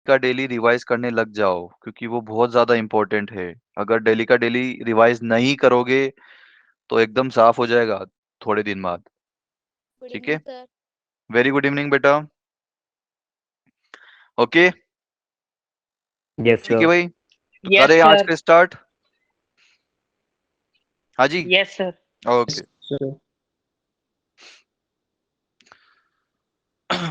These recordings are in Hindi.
का डेली रिवाइज करने लग जाओ, क्योंकि वो बहुत ज्यादा इंपॉर्टेंट है। अगर डेली का डेली रिवाइज नहीं करोगे तो एकदम साफ हो जाएगा थोड़े दिन बाद। गुड ठीक इवनिंग है, सर। वेरी गुड इवनिंग बेटा। ओके, यस ठीक है सर। भाई, तो यस करें आज सर। का स्टार्ट। हाँ जी, यस सर। ओके। सर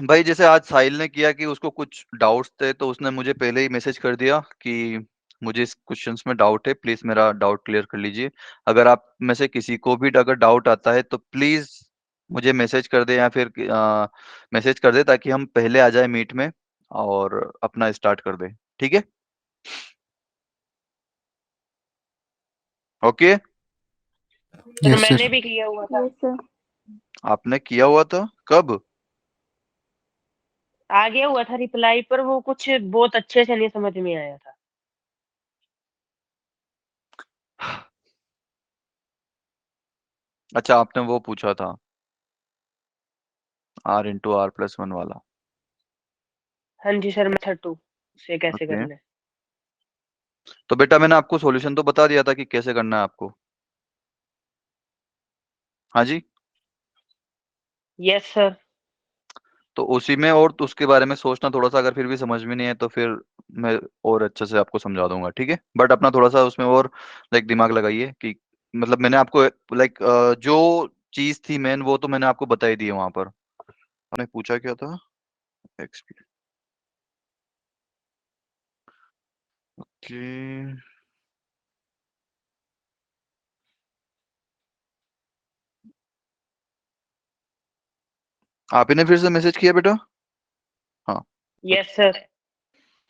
भाई जैसे आज साहिल ने किया कि उसको कुछ डाउट्स थे, तो उसने मुझे पहले ही मैसेज कर दिया कि मुझे इस क्वेश्चंस में डाउट है, प्लीज मेरा डाउट क्लियर कर लीजिए। अगर आप में से किसी को भी अगर डाउट आता है तो प्लीज मुझे मैसेज कर दे, या फिर मैसेज कर दे, ताकि हम पहले आ जाए मीट में और अपना स्टार्ट कर दे। ठीक है, ओके। सर यस मैंने सर। भी किया हुआ था। Yes sir. आपने किया हुआ था कब? आ गया हुआ था रिप्लाई, पर वो कुछ बहुत अच्छे से नहीं समझ में आया था। अच्छा, आपने वो पूछा था R × R+1 वाला। हाँ जी सर, मेथड 2 से कैसे ओके, करना है। तो बेटा मैंने आपको सॉल्यूशन तो बता दिया था कि कैसे करना है आपको। हाँ जी, यस सर। तो उसी में और तो उसके बारे में सोचना थोड़ा सा, अगर फिर भी समझ में नहीं है तो फिर मैं और अच्छे से आपको समझा दूंगा। ठीक है, बट अपना थोड़ा सा उसमें और लाइक दिमाग लगाइए कि मतलब मैंने आपको लाइक जो चीज थी मेन, वो तो मैंने आपको बता ही दी है वहां पर। आपने पूछा क्या था? एक्सपीरियंस। ओके, आप ही ने फिर से मैसेज किया बेटा? हाँ, यस सर।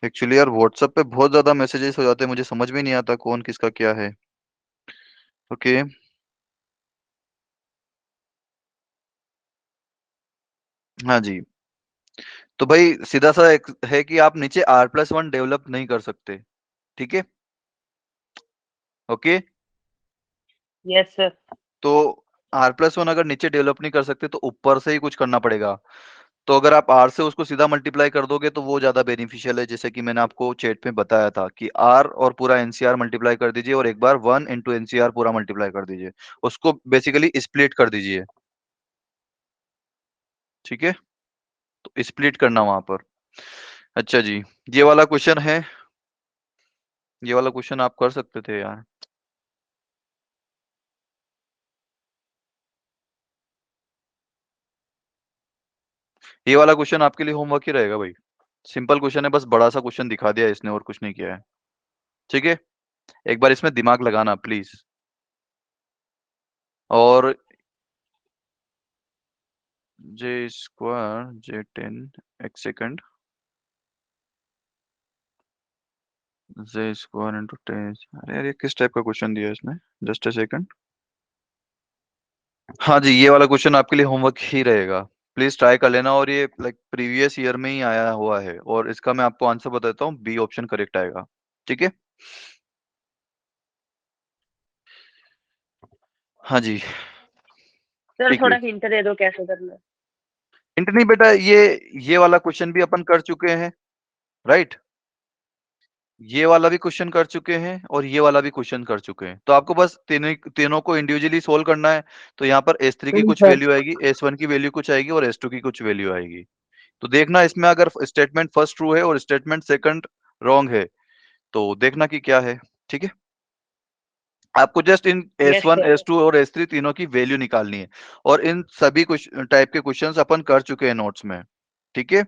एक्चुअली यार व्हाट्सएप पे बहुत ज्यादा मैसेजेस हो जाते हैं, मुझे समझ में नहीं आता कौन किसका क्या है। ओके, हाँ जी। तो भाई सीधा सा एक है कि आप नीचे R+1 डेवलप नहीं कर सकते। ठीक है, ओके। Yes sir. तो R+1 अगर नीचे डेवलप नहीं कर सकते तो ऊपर से ही कुछ करना पड़ेगा। तो अगर आप R से उसको सीधा मल्टीप्लाई कर दोगे तो वो ज्यादा बेनिफिशियल है, जैसे कि मैंने आपको चैट में बताया था कि R और पूरा NCR मल्टीप्लाई कर दीजिए, और एक बार 1 × NCR पूरा मल्टीप्लाई कर दीजिए, उसको बेसिकली स्प्लिट कर दीजिए। ठीक है, तो स्प्लिट करना वहां पर। अच्छा जी, ये वाला क्वेश्चन है, ये वाला क्वेश्चन आप कर सकते थे यार। ये वाला क्वेश्चन आपके लिए होमवर्क ही रहेगा भाई। सिंपल क्वेश्चन है, बस बड़ा सा क्वेश्चन दिखा दिया इसने और कुछ नहीं किया है। ठीक है, एक बार इसमें दिमाग लगाना प्लीज। और J² J10 x² J² × 10। अरे यार ये किस टाइप का क्वेश्चन दिया है इसने? Just a second. हाँ जी, ये वाला क्वेश्चन आपके लिए होमवर्क ही रहेगा, प्लीज ट्राई कर लेना। और ये लाइक प्रीवियस ईयर में ही आया हुआ है, और इसका मैं आपको आंसर बताता हूँ, बी ऑप्शन करेक्ट आएगा। ठीक है, हाँ जी, सर ठीक है। थोड़ा हिंट दे दो कैसे करना है। हिंट नहीं बेटा, ये वाला क्वेश्चन भी अपन कर चुके हैं, राइट? ये वाला भी क्वेश्चन कर चुके हैं और ये वाला भी क्वेश्चन कर चुके हैं, तो आपको बस तीनों को इंडिविजुअली सोल्व करना है। तो यहाँ पर S3 की कुछ सर। वैल्यू आएगी, S1 की वैल्यू कुछ आएगी, और S2 की कुछ वैल्यू आएगी। तो देखना इसमें अगर स्टेटमेंट फर्स्ट ट्रू है और स्टेटमेंट सेकंड रॉन्ग है तो देखना कि क्या है। ठीक है, आपको just in yes S1 sir. S2 और S3 तीनों की वैल्यू निकालनी है, और इन सभी कुछ टाइप के क्वेश्चंस अपन कर चुके हैं नोट्स में। ठीक है,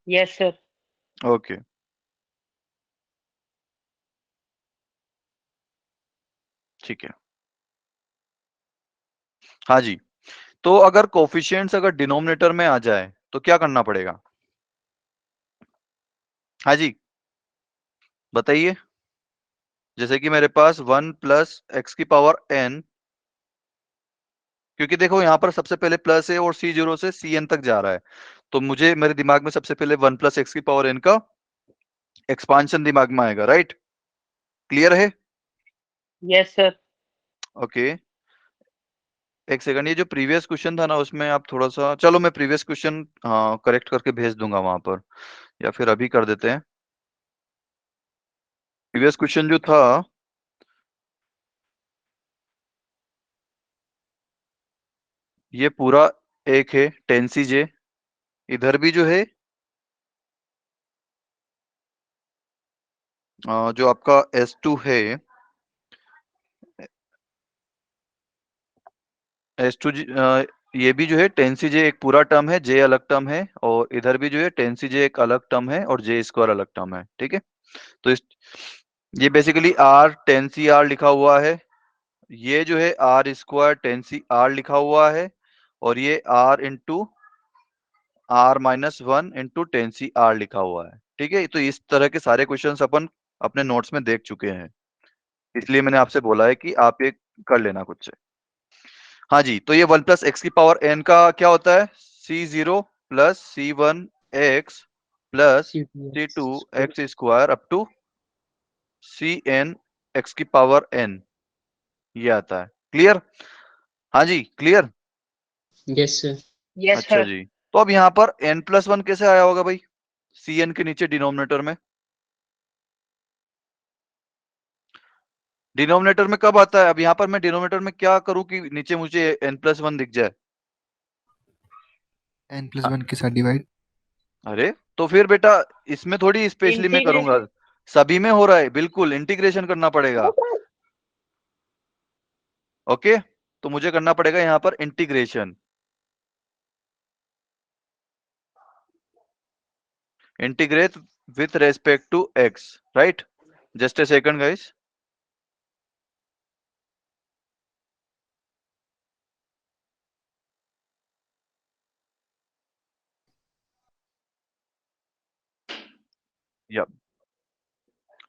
यस सर। ओके, ठीक है। हाँ जी, तो अगर कोफिशिएंट्स अगर डिनोमिनेटर में आ जाए तो क्या करना पड़ेगा? हाँ जी, बताइए। जैसे कि मेरे पास 1 + x⁻n, क्योंकि देखो यहाँ पर सबसे पहले प्लस है और C0 से Cn तक जा रहा है, तो मुझे मेरे दिमाग में सबसे पहले 1 + x⁻n का एक्सपांशन दिमाग में आएगा, राइट? क्लियर है? Yes sir. ओके, एक सेकंड, ये जो प्रीवियस क्वेश्चन था ना उसमें आप थोड़ा सा, चलो मैं प्रीवियस क्वेश्चन हाँ करेक्ट करके भेज दूंगा वहां पर। या फिर अभी कर देते हैं। प्रीवियस क्वेश्चन जो था ये पूरा एक है 10 CJ, इधर भी जो है जो आपका S2 है, S2 ये भी जो है 10 CJ एक पूरा टर्म है, J अलग टर्म है, और इधर भी जो है 10 CJ एक अलग टर्म है और J स्क्वायर अलग टर्म है। ठीक है, तो इस ये बेसिकली R 10CR लिखा हुआ है, ये जो है R स्क्वायर 10CR लिखा हुआ है, और ये R into R-1 into 10CR लिखा हुआ है। ठीक है, तो इस तरह के सारे क्वेश्चंस अपन अपने नोट्स में देख चुके हैं, इसलिए मैंने आपसे बोला है कि आप ये कर लेना खुद से। हाँ जी, तो ये 1 प्लस एक्स की पावर n का क्या होता है, C0 plus C1x plus C2x square up to Cn x की पावर n, ये आता है। क्लियर? हाँ जी, क्लियर। Yes sir. यस अच्छा सर। जी, तो अब यहाँ पर n+1 कैसे आया होगा भाई, Cn के नीचे डिनोमिनेटर में? डिनोमिनेटर में कब आता है? अब यहाँ पर मैं डिनोमिनेटर में क्या करूं कि नीचे मुझे n+1 दिख जाए? n+1 के साथ डिवाइड। अरे तो फिर बेटा इसमें थोड़ी स्पेशली मैं करूंगा, सभी में हो रहा है, बिल्कुल इंटीग्रेशन करना पड़ेगा। ओके, तो मुझे करना पड़ेगा यहाँ पर integration, integrate with respect to x, right? Just a second guys. Yeah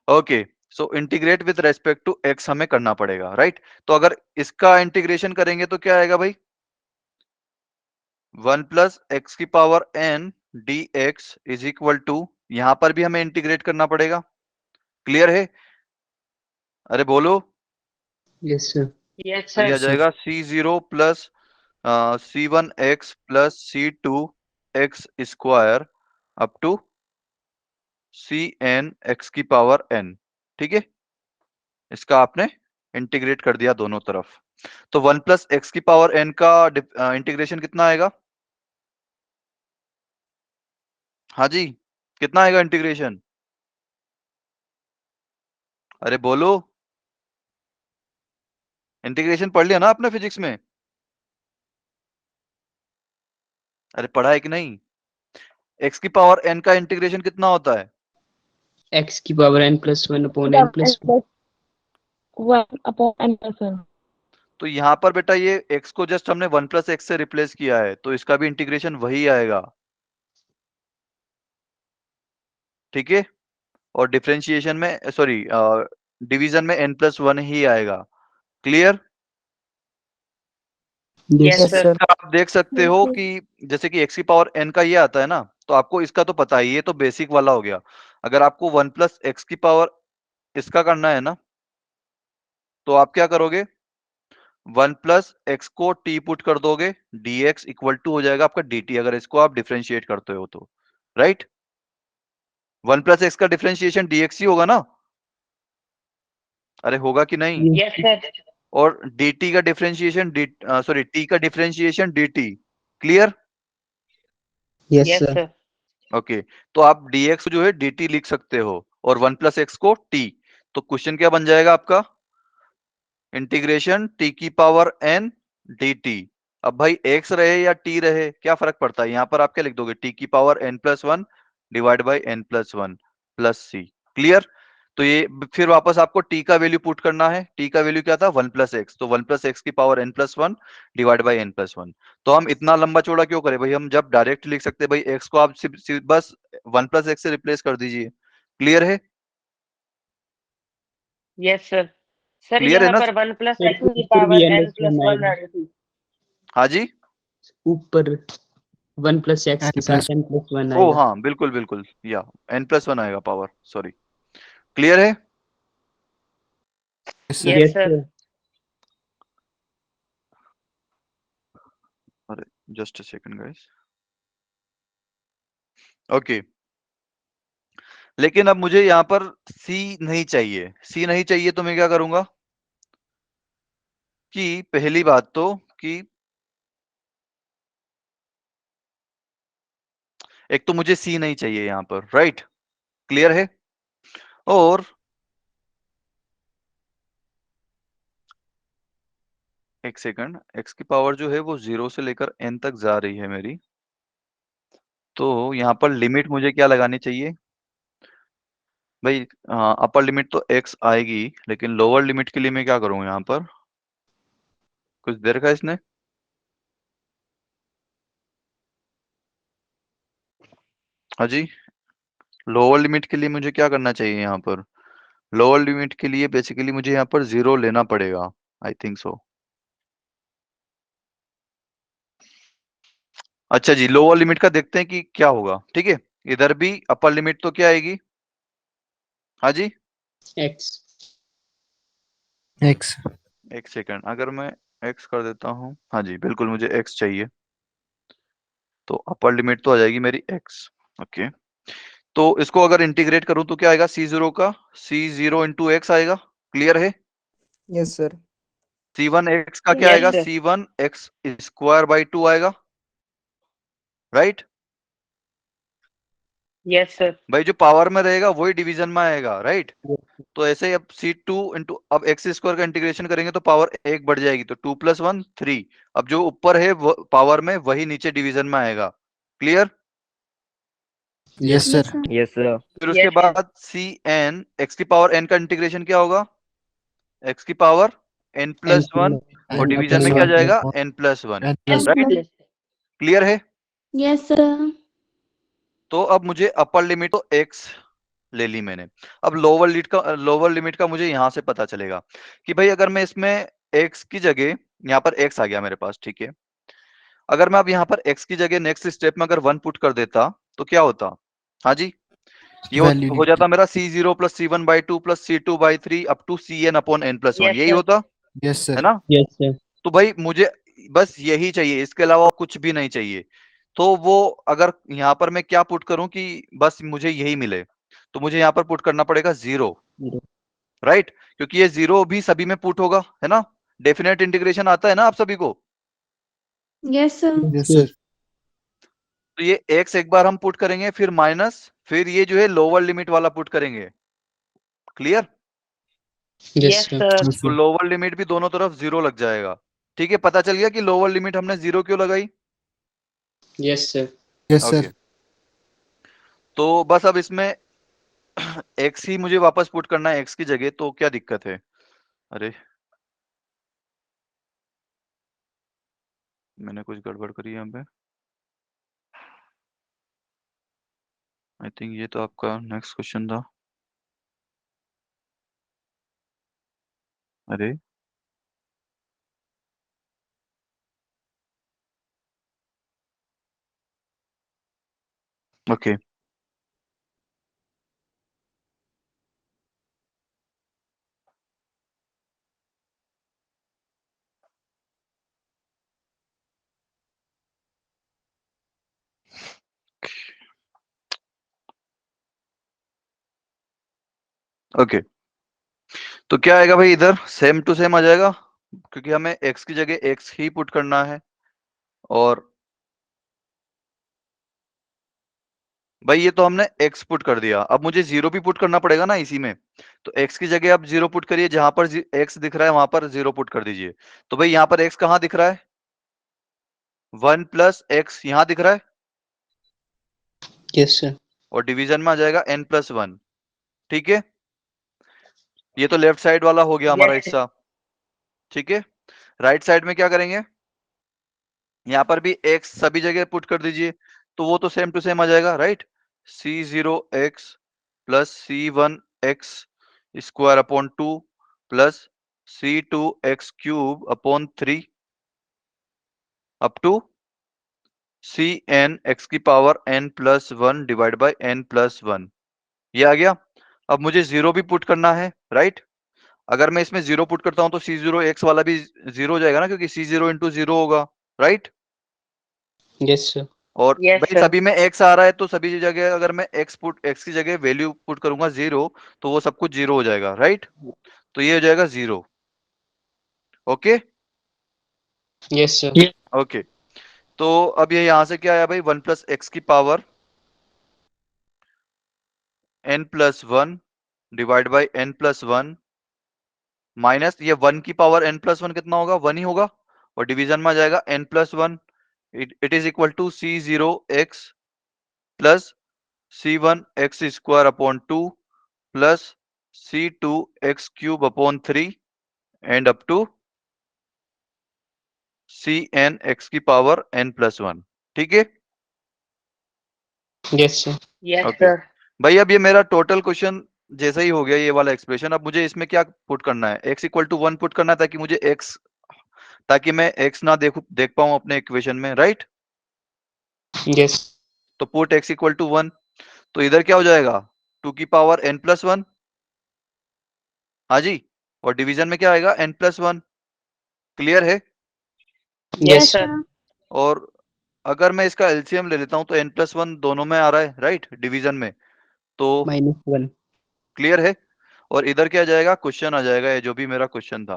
okay, so integrate with respect to x हमें करना पड़ेगा, राइट? तो अगर इसका इंटीग्रेशन करेंगे तो क्या आएगा भाई, 1 प्लस एक्स की power n dx is equal to, यहां पर भी हमें इंटीग्रेट करना पड़ेगा। क्लियर है? अरे बोलो। Yes sir. यस तो ये आ सर। जाएगा C0 plus C1x plus C2x square up to Cn x की पावर n। ठीक है, इसका आपने इंटीग्रेट कर दिया दोनों तरफ, तो 1 प्लस एक्स की पावर n का इंटीग्रेशन कितना आएगा? हाँ जी, कितना आएगा इंटीग्रेशन? अरे बोलो, इंटीग्रेशन पढ़ लिया ना आपने फिजिक्स में? अरे पढ़ा है कि नहीं? x की पावर n का इंटीग्रेशन कितना होता है? एक्स की power n+1 upon n+1। 1/n+1। तो यहाँ पर बेटा ये x को जस्ट हमने 1 प्लस एक्स से रिप्लेस किया है, तो इसका भी इंटीग्रेशन वही आएगा। ठीक है, और डिफरेंशिएशन में सॉरी डिवीजन में n+1 ही आएगा। क्लियर? Yes yes sir. आप देख सकते हो कि जैसे कि x की पावर n का ये आता है ना, तो आपको इसका तो पता ही है, ये तो बेसिक वाला हो गया। अगर आपको 1 प्लस एक्स की पावर इसका करना है ना, तो आप क्या करोगे, 1 प्लस एक्स को t पुट कर दोगे, dx इक्वल टू हो जाएगा आपका dt, अगर इसको आप डिफरेंशिएट करते हो तो, राइट? 1 प्लस एक्स का डिफरेंशिएशन dx ही होगा ना? अरे होगा कि नहीं? Yes sir. और dt का डिफरेंशिएशन सॉरी t का differentiation dt। Clear? Yes yes sir. Sir. Okay, तो आप dx जो है dt लिख सकते हो और 1 प्लस एक्स को t, तो क्वेश्चन क्या बन जाएगा आपका, इंटीग्रेशन t की पावर n dt। अब भाई x रहे या t रहे क्या फर्क पड़ता है, यहाँ पर आप क्या लिख दोगे, t की power n+1 divide by n+1 plus c। Clear? तो ये फिर वापस आपको t का वैल्यू पुट करना है, t का वैल्यू क्या था 1 प्लस एक्स, तो 1 प्लस एक्स की power n+1 divide by n+1। तो हम इतना लंबा चौड़ा क्यों करें भाई, हम जब डायरेक्ट लिख सकते हैं भाई, x को आप सिर्फ बस 1 प्लस एक्स से रिप्लेस कर दीजिए। क्लियर है? Yes sir. सर क्लियर है यहाँ ना? पर 1 प्लस फिर एक्स तो की ऊपर भी power n plus n+1 one आएगा। आ रही थी। हाँ जी, ऊपर 1 प्लस एक्स के n+1 साथ n+1 ओ आएगा। हाँ बिल्कुल बिल्कुल, या n+1 आएगा पावर, सॉरी। क्लियर है? Sir. Yes yes sir. Sir. अरे just a second guys. Okay, लेकिन अब मुझे यहाँ पर सी नहीं चाहिए। सी नहीं चाहिए तो मैं क्या करूंगा कि पहली बात तो कि एक तो मुझे सी नहीं चाहिए यहाँ पर, राइट, क्लियर है। और एक सेकंड, एक्स की पावर जो है वो 0 से लेकर n तक जा रही है मेरी, तो यहाँ पर लिमिट मुझे क्या लगानी चाहिए भाई? अपर लिमिट तो x आएगी, लेकिन लोअर लिमिट के लिए मैं क्या करूँ यहाँ पर? कुछ देर का इसने हाँ जी, लोअर लिमिट के लिए मुझे क्या करना चाहिए यहाँ पर? लोअर लिमिट के लिए बेसिकली मुझे यहाँ पर 0 लेना पड़ेगा, आई थिंक सो। अच्छा जी, लोअर लिमिट का देखते हैं कि क्या होगा, ठीक है। इधर भी अपर लिमिट तो क्या आएगी? हाँ जी, x एक्स। एक सेकंड, अगर मैं x कर देता हूँ, हाँ जी बिल्कुल मुझे x चाहिए, तो अपर लिमिट तो आ जाएगी मेरी x। ओके, तो इसको अगर इंटीग्रेट करूं तो क्या आएगा? C0 का C0 इंटू एक्स आएगा, क्लियर है। Yes sir. C1 x का क्या यस आएगा? Sir. C1 x square by 2 आएगा, राइट। Yes sir. भाई जो पावर में रहेगा वही डिवीजन में आएगा, राइट। तो ऐसे ही अब C2 इंटू अब एक्स स्क्वायर का इंटीग्रेशन करेंगे तो पावर एक बढ़ जाएगी, तो 2 + 1 3। अब जो ऊपर है वो पावर में वही नीचे डिवीजन में आएगा, clear. Yes sir. Yes sir. फिर उसके यस सर। बाद Cn एक्स की पावर n का इंटीग्रेशन क्या होगा? एक्स की पावर n n + 1, और n डिवीजन plus में क्या 1 जाएगा? n + 1, n plus right, plus. Clear है। Yes sir. तो अब मुझे अपर लिमिट तो x ले ली मैंने। अब लोअर लिमिट का मुझे यहां से पता चलेगा कि भाई अगर मैं इसमें x की जगह, यहाँ पर x आ गया मेरे पास, ठीक है। अगर मैं अब यहाँ पर x की जगह नेक्स्ट स्टेप में अगर 1 पुट कर देता तो क्या होता? हाँ जी, ये वैल्यू हो जाता मेरा C0 + C1/2 + C2/3 up to Cn/n+1, yes यही सर। होता यस है सर। ना। yes sir तो भाई मुझे बस यही चाहिए, इसके अलावा कुछ भी नहीं चाहिए। तो वो अगर यहाँ पर मैं क्या पुट करूं कि बस मुझे यही मिले, तो मुझे यहाँ पर पुट करना पड़ेगा 0, zero राइट, क्योंकि ये 0 भी सभी में पुट होगा, है ना। डेफिनेट इंटीग्रेशन आता है ना आप सभी को। Yes sir. Yes yes sir. तो ये x एक बार हम पुट करेंगे, फिर माइनस, फिर ये जो है लोअर लिमिट वाला पुट करेंगे, clear. yes yes sir sir. Yes तो सर। लोअर लिमिट भी दोनों तरफ 0 लग जाएगा, ठीक है। पता चल गया कि लोअर लिमिट हमने 0 क्यों लगाई। yes sir yes okay, sir. तो बस अब इसमें x ही मुझे वापस पुट करना है x की जगह, तो क्या दिक्कत है? अरे मैंने कुछ गड़बड़ करी यहाँ पे, आई थिंक ये तो आपका नेक्स्ट क्वेश्चन था। अरे ओके, ओके, तो क्या आएगा भाई? इधर सेम टू सेम आ जाएगा, क्योंकि हमें x की जगह x ही पुट करना है। और भाई ये तो हमने x पुट कर दिया, अब मुझे 0 भी पुट करना पड़ेगा ना इसी में। तो x की जगह आप 0 पुट करिए, जहां पर x दिख रहा है वहां पर 0 पुट कर दीजिए। तो भाई यहाँ पर x कहाँ दिख रहा है? 1 + x यहाँ दिख रहा है, yes sir और डिवीजन में आ जाएगा n+1, ठीक है। ये तो लेफ्ट साइड वाला हो गया हमारा यस हिस्सा, ठीक है। राइट साइड में क्या करेंगे? यहाँ पर भी x सभी जगह पुट कर दीजिए, तो वो तो सेम टू सेम आ जाएगा, right. C0x + C1x square upon 2 plus C2x³ up to Cn x⁻n+1 divide by n+1, ये आ गया। अब मुझे 0 भी पुट करना है, राइट। अगर मैं इसमें 0 पुट करता हूं तो C0x वाला भी 0 हो जाएगा ना, क्योंकि C0 × 0 होगा, राइट। yes sir और Yes, भाई sir. सभी में x आ रहा है तो सभी जगह अगर मैं x की जगह वैल्यू पुट करूंगा 0 तो वो सब कुछ 0 हो जाएगा, राइट? तो ये हो जाएगा 0। Okay Yes, sir. ओके। तो अब ये यहां से क्या आया भाई, 1 प्लस एक्स की power n plus 1 divide by n plus 1 minus ये 1 की पावर n प्लस 1 कितना होगा, 1 ही होगा, और डिवीजन में आ जाएगा n plus 1। It is equal to c0x plus c1x square upon 2 plus c2x cube upon 3 and up to cnx की पावर n प्लस 1। ठीक है Yes, sir. Yes, okay sir. भाई, अब ये मेरा टोटल क्वेश्चन जैसा ही हो गया ये वाला एक्सप्रेशन। अब मुझे इसमें क्या पुट करना है, x इक्वल टू 1 पुट करना है ताकि मुझे x, ताकि मैं x ना देख पाऊं अपने इक्वेशन में, राइट? Yes. तो पुट x इक्वल टू 1, तो इधर क्या हो जाएगा, 2 की पावर n प्लस 1, हाँ जी, और डिवीजन में क्या आएगा n प्लस 1। क्लियर है? Yes, sir. sir. और अगर मैं इसका एलसीएम ले लेता हूं तो n प्लस 1 दोनों में आ रहा है, राइट, डिवीजन में, तो -1. क्लियर है? और इधर क्या जाएगा, क्वेश्चन आ जाएगा, ये जो भी मेरा क्वेश्चन था,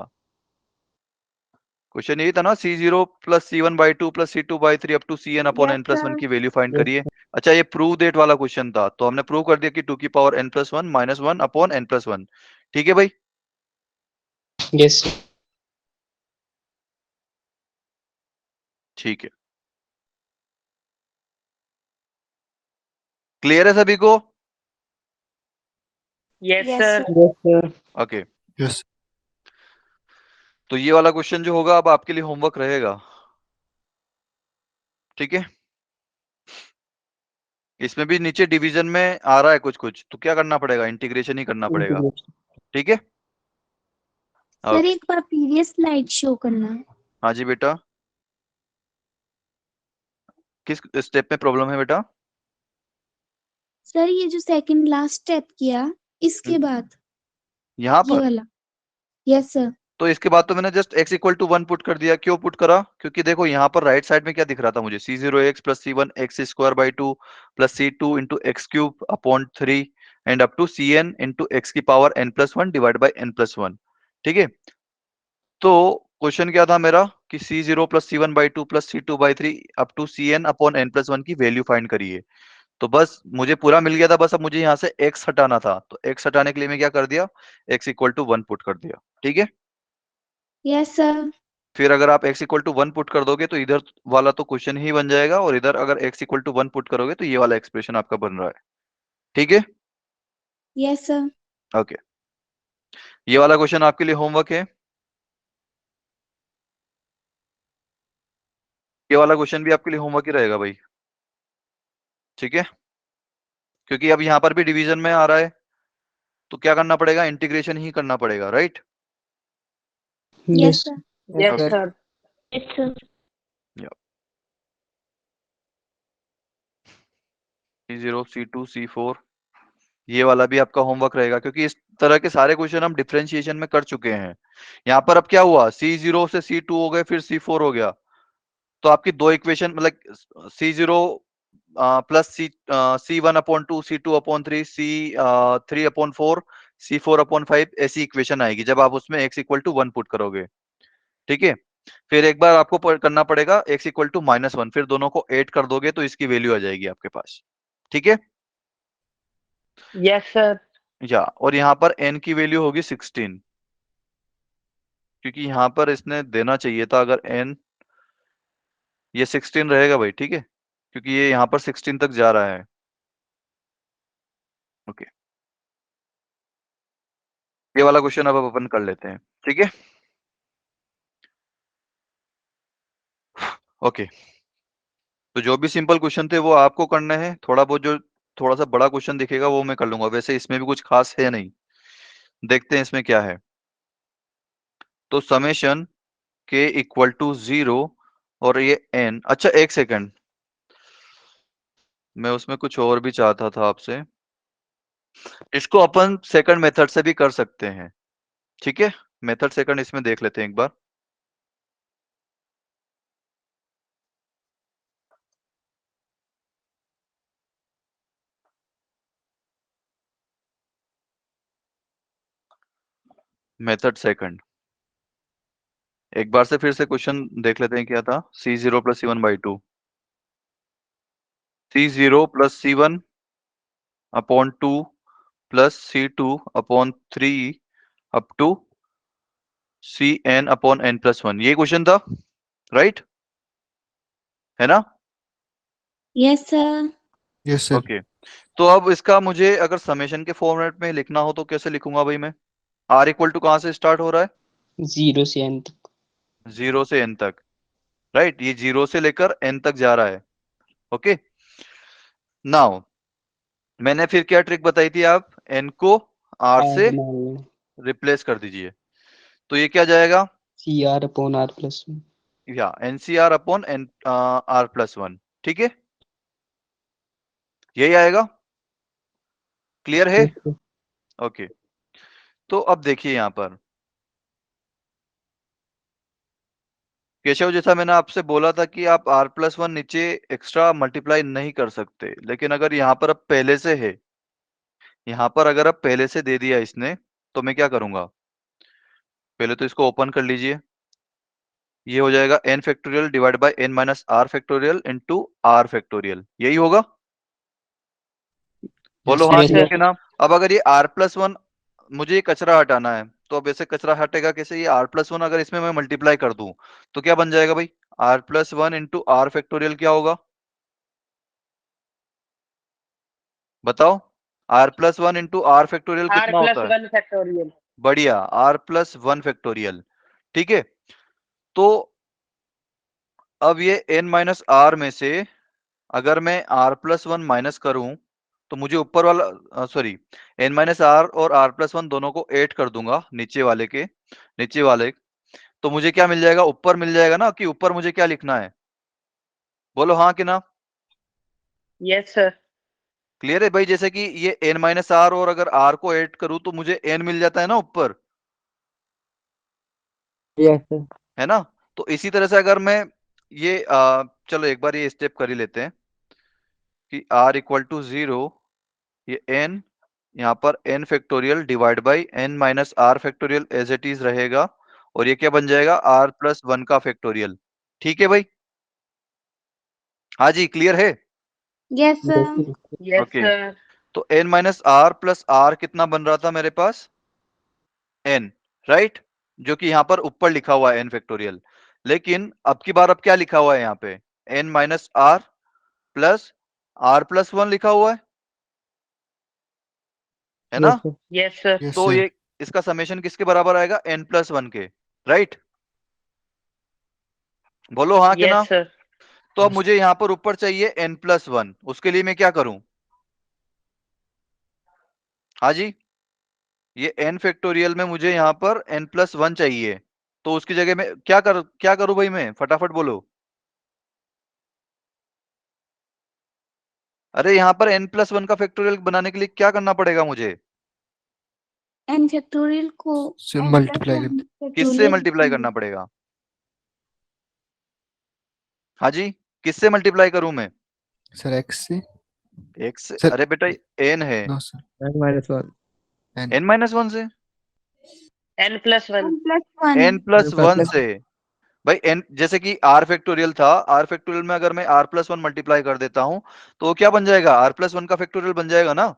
क्वेश्चन यही था ना, c0 plus c1/2 plus c2/3 up to cn upon Yes, n plus 1 sir. की वैल्यू फाइंड Yes. करिए। अच्छा, ये प्रूव देट वाला क्वेश्चन था, तो हमने प्रूव कर दिया कि 2 की power n plus 1 minus 1 upon n plus 1। ठीक है भाई? Yes, sir. ठीक है, क्लियर है सभी को? Yes, Yes, sir. sir. Yes, sir. Okay, Yes. तो ये वाला क्वेश्चन जो होगा अब आपके लिए होमवर्क रहेगा। ठीक है, इसमें भी नीचे डिवीजन में आ रहा है कुछ कुछ, तो क्या करना पड़ेगा, इंटीग्रेशन ही करना पड़ेगा। Integration. ठीक है सर ओके, एक बार प्रीवियस स्लाइड शो करना। हाँ जी बेटा, किस स्टेप में प्रॉब्लम है बेटा? सर ये जो सेकंड लास्ट स्टेप किया इसके बाद यहाँ ये पर वाला। Yes sir. तो इसके बाद तो मैंने just x equal to 1 put कर दिया। क्यों पुट करा, क्योंकि देखो यहाँ पर राइट साइड में क्या दिख रहा था मुझे, c0x plus c1x square by 2 plus c2 into x cube upon 3 and up to cn into x की power n plus 1 divide by n plus 1। ठीक है, तो क्वेश्चन क्या था मेरा कि c0 plus c1/2 plus c2/3 up to cn upon n plus 1 की वैल्यू फाइंड करिए। तो बस मुझे पूरा मिल गया था, बस अब मुझे यहाँ से x हटाना था, तो x हटाने के लिए मैं क्या कर दिया, x इक्वल टू 1 पुट कर दिया। ठीक है, यस सर। फिर अगर आप x इक्वल टू 1 पुट कर दोगे तो इधर वाला तो क्वेश्चन ही बन जाएगा, और इधर अगर x इक्वल टू 1 पुट करोगे तो ये वाला एक्सप्रेशन आपका बन रहा है। ठीक है यस सर। ओके, ये वाला क्वेश्चन आपके लिए होमवर्क है। ये वाला क्वेश्चन भी आपके लिए होमवर्क ही रहेगा भाई। ठीक है, क्योंकि अब यहाँ पर भी डिवीजन में आ रहा है, तो क्या करना पड़ेगा, इंटीग्रेशन ही करना पड़ेगा, right? Yes Yes. Sir. Yes, Yes, sir. sir. Yes sir. C0 C2 C4 ये वाला भी आपका होमवर्क रहेगा, क्योंकि इस तरह के सारे क्वेश्चन हम डिफरेंशिएशन में कर चुके हैं। यहाँ पर अब क्या हुआ, C0 से C2 हो गए, फिर C4 हो गया, तो आपकी दो इक्वेशन मतलब C0 plus C1/2 C2/3 C3/4 C4/5 ऐसी इक्वेशन आएगी जब आप उसमें x इक्वल टू 1 पुट करोगे। ठीक है, फिर एक बार आपको करना पड़ेगा x इक्वल टू -1, फिर दोनों को ऐड कर दोगे तो इसकी वैल्यू आ जाएगी आपके पास। ठीक है, Yes, sir. या और यहाँ पर n की वैल्यू होगी 16, क्योंकि यहाँ पर इसने देना चाहिए था अगर n, ये 16 रहेगा भाई। ठीक है, क्योंकि ये यहाँ पर 16 तक जा रहा है। ओके, ये वाला क्वेश्चन अब अपन कर लेते हैं। ठीक है ओके, तो जो भी सिंपल क्वेश्चन थे वो आपको करने हैं, थोड़ा बहुत जो थोड़ा सा बड़ा क्वेश्चन दिखेगा वो मैं कर लूंगा, वैसे इसमें भी कुछ खास है नहीं। देखते हैं इसमें क्या है। तो समेशन k इक्वल टू 0 और ये n, अच्छा एक सेकंड, मैं उसमें कुछ और भी चाहता था आपसे, इसको अपन सेकंड मेथड से भी कर सकते हैं। ठीक है, मेथड सेकंड इसमें देख लेते हैं एक बार। Method second. एक बार से फिर से क्वेश्चन देख लेते हैं क्या था। C0 plus C1/2, C0 plus C1 upon 2 plus C2 upon 3 up to Cn upon n plus 1, ये क्वेश्चन था, राइट है ना? Yes, sir. Yes, sir. Okay तो अब इसका मुझे अगर समेशन के फॉर्मेट में लिखना हो तो कैसे लिखूंगा भाई मैं? R इक्वल टू कहां से स्टार्ट हो रहा है? 0 से n तक। 0 से n तक, राइट? ये 0 से लेकर n तक जा रहा है। ओके नाउ मैंने फिर क्या ट्रिक बताई थी, आप n को r R से बना लें, रिप्लेस कर दीजिए, तो ये क्या जाएगा? CR upon R plus 1। या NCR upon n r plus 1, ठीक है, यही आएगा। क्लियर है? Yes, sir. ओके तो अब देखिए यहां पर केशव, जैसा मैंने आपसे बोला था कि आप r प्लस 1 नीचे एक्स्ट्रा मल्टीप्लाई नहीं कर सकते, लेकिन अगर यहाँ पर अब पहले से है, यहाँ पर अगर अब पहले से दे दिया इसने, तो मैं क्या करूंगा? पहले तो इसको ओपन कर लीजिए, ये हो जाएगा n factorial divide by n minus r factorial into r factorial, यही होगा। बोलो Yes, हाँ Yes, ठीक sir. है ना? अब अगर ये r प्लस 1, मुझे ये कचरा हटाना है, तो अब ऐसे कचरा हटेगा कैसे? ये r प्लस 1 अगर इसमें मैं मल्टीप्लाई कर दूं तो क्या बन जाएगा भाई? r plus 1 into R factorial क्या होगा बताओ? r plus 1 into R factorial R कितना प्लस होता है? 1 फैक्टोरियल। बढ़िया, r प्लस 1 फैक्टोरियल, ठीक है। तो अब ये n माइनस आर में से अगर मैं r प्लस 1 माइनस करूं तो मुझे ऊपर वाला सॉरी n माइनस आर और r प्लस 1 दोनों को ऐड कर दूंगा नीचे वाले, तो मुझे क्या मिल जाएगा? ऊपर मिल जाएगा ना, कि ऊपर मुझे क्या लिखना है? बोलो हाँ कि ना? Yes sir. क्लियर है भाई? जैसे कि ये n माइनस आर और अगर r को ऐड करूं तो मुझे n मिल जाता है ना ऊपर, Yes, sir. है ना? तो इसी तरह से अगर मैं ये चलो एक बार ये स्टेप कर ही लेते हैं कि r इक्वल टू 0, ये n यहाँ पर n factorial divide by n minus R factorial as it is रहेगा, और ये क्या बन जाएगा? r प्लस 1 का फैक्टोरियल, ठीक है भाई? हाँ जी, क्लियर है? Yes, Yes, sir. sir. Yes okay sir. तो n minus R plus R कितना बन रहा था मेरे पास? n, राइट, जो कि यहाँ पर ऊपर लिखा हुआ है n फैक्टोरियल, लेकिन अब की बार अब क्या लिखा हुआ है यहाँ पे? n minus R plus R plus 1 लिखा हुआ है ना? Yes, sir. Yes sir. Yes, तो sir. ये इसका समेशन किसके बराबर आएगा? n प्लस 1 के, राइट? बोलो हाँ कि ना? Yes sir. तो अब Yes. मुझे यहाँ पर ऊपर चाहिए n प्लस 1, उसके लिए मैं क्या करूं? हाँ जी, ये n फैक्टोरियल में मुझे यहाँ पर n प्लस 1 चाहिए, तो उसकी जगह में क्या करूं भाई? मैं फटाफट बोलो। अरे यहाँ पर n प्लस 1 का फैक्टोरियल बनाने के लिए क्या करना पड़ेगा मुझे? N factorial को So N plus multiply one कर किससे factorial मल्टीप्लाई करना पड़ेगा? हाँ जी, किससे मल्टीप्लाई करूं मैं? sir x से एक से? sir अरे बेटा n है, no sir n minus 1 n n minus 1 से, n plus 1। N plus one n plus plus 1 से। भाई n जैसे कि r फैक्टोरियल था, r फैक्टोरियल में अगर मैं r प्लस 1 मल्टीप्लाई कर देता हूं तो वो क्या बन जाएगा? r प्लस 1 का फैक्टोरियल बन जाएगा ना?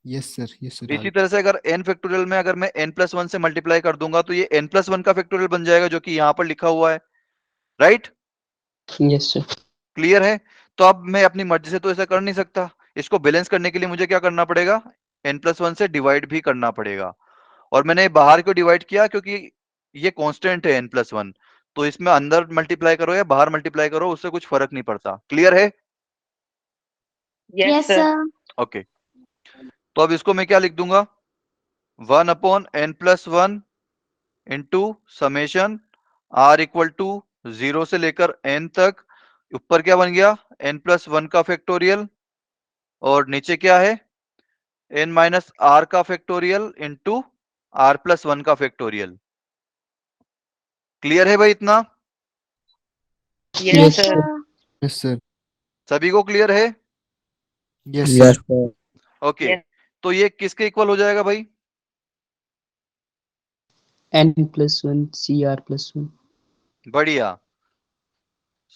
yes sir इसी तरह से अगर n फैक्टोरियल में अगर मैं n प्लस 1 से मल्टीप्लाई कर दूंगा तो ये n प्लस 1 का फैक्टोरियल बन जाएगा, जो कि यहाँ पर लिखा हुआ है, राइट? Yes, sir. क्लियर है? तो अब मैं अपनी मर्जी से तो ऐसा कर नहीं सकता, इसको बैलेंस करने के लिए मुझे क्या करना पड़ेगा? n प्लस 1 से डिवाइड भी करना पड़ेगा, और मैंने बाहर क्यों डिवाइड किया? क्योंकि ये कांस्टेंट है n प्लस 1, तो इसमें अंदर मल्टीप्लाई करो या बाहर मल्टीप्लाई करो उससे कुछ फर्क नहीं पड़ता। क्लियर है? Yes Yes, sir. sir. Okay तो अब इसको मैं क्या लिख दूंगा? 1 upon n plus 1 into summation r equal to 0 से लेकर n तक, ऊपर क्या बन गया? n प्लस 1 का फैक्टोरियल, और नीचे क्या है? n माइनस आर का फैक्टोरियल इंटू आर प्लस 1 का फैक्टोरियल। क्लियर है भाई इतना? Yes Yes, Yes, sir. sir. sir. yes sir सभी को क्लियर है? yes sir yes sir okay yes. तो ये किसके इक्वल हो जाएगा भाई? n+1 CR+1। बढ़िया।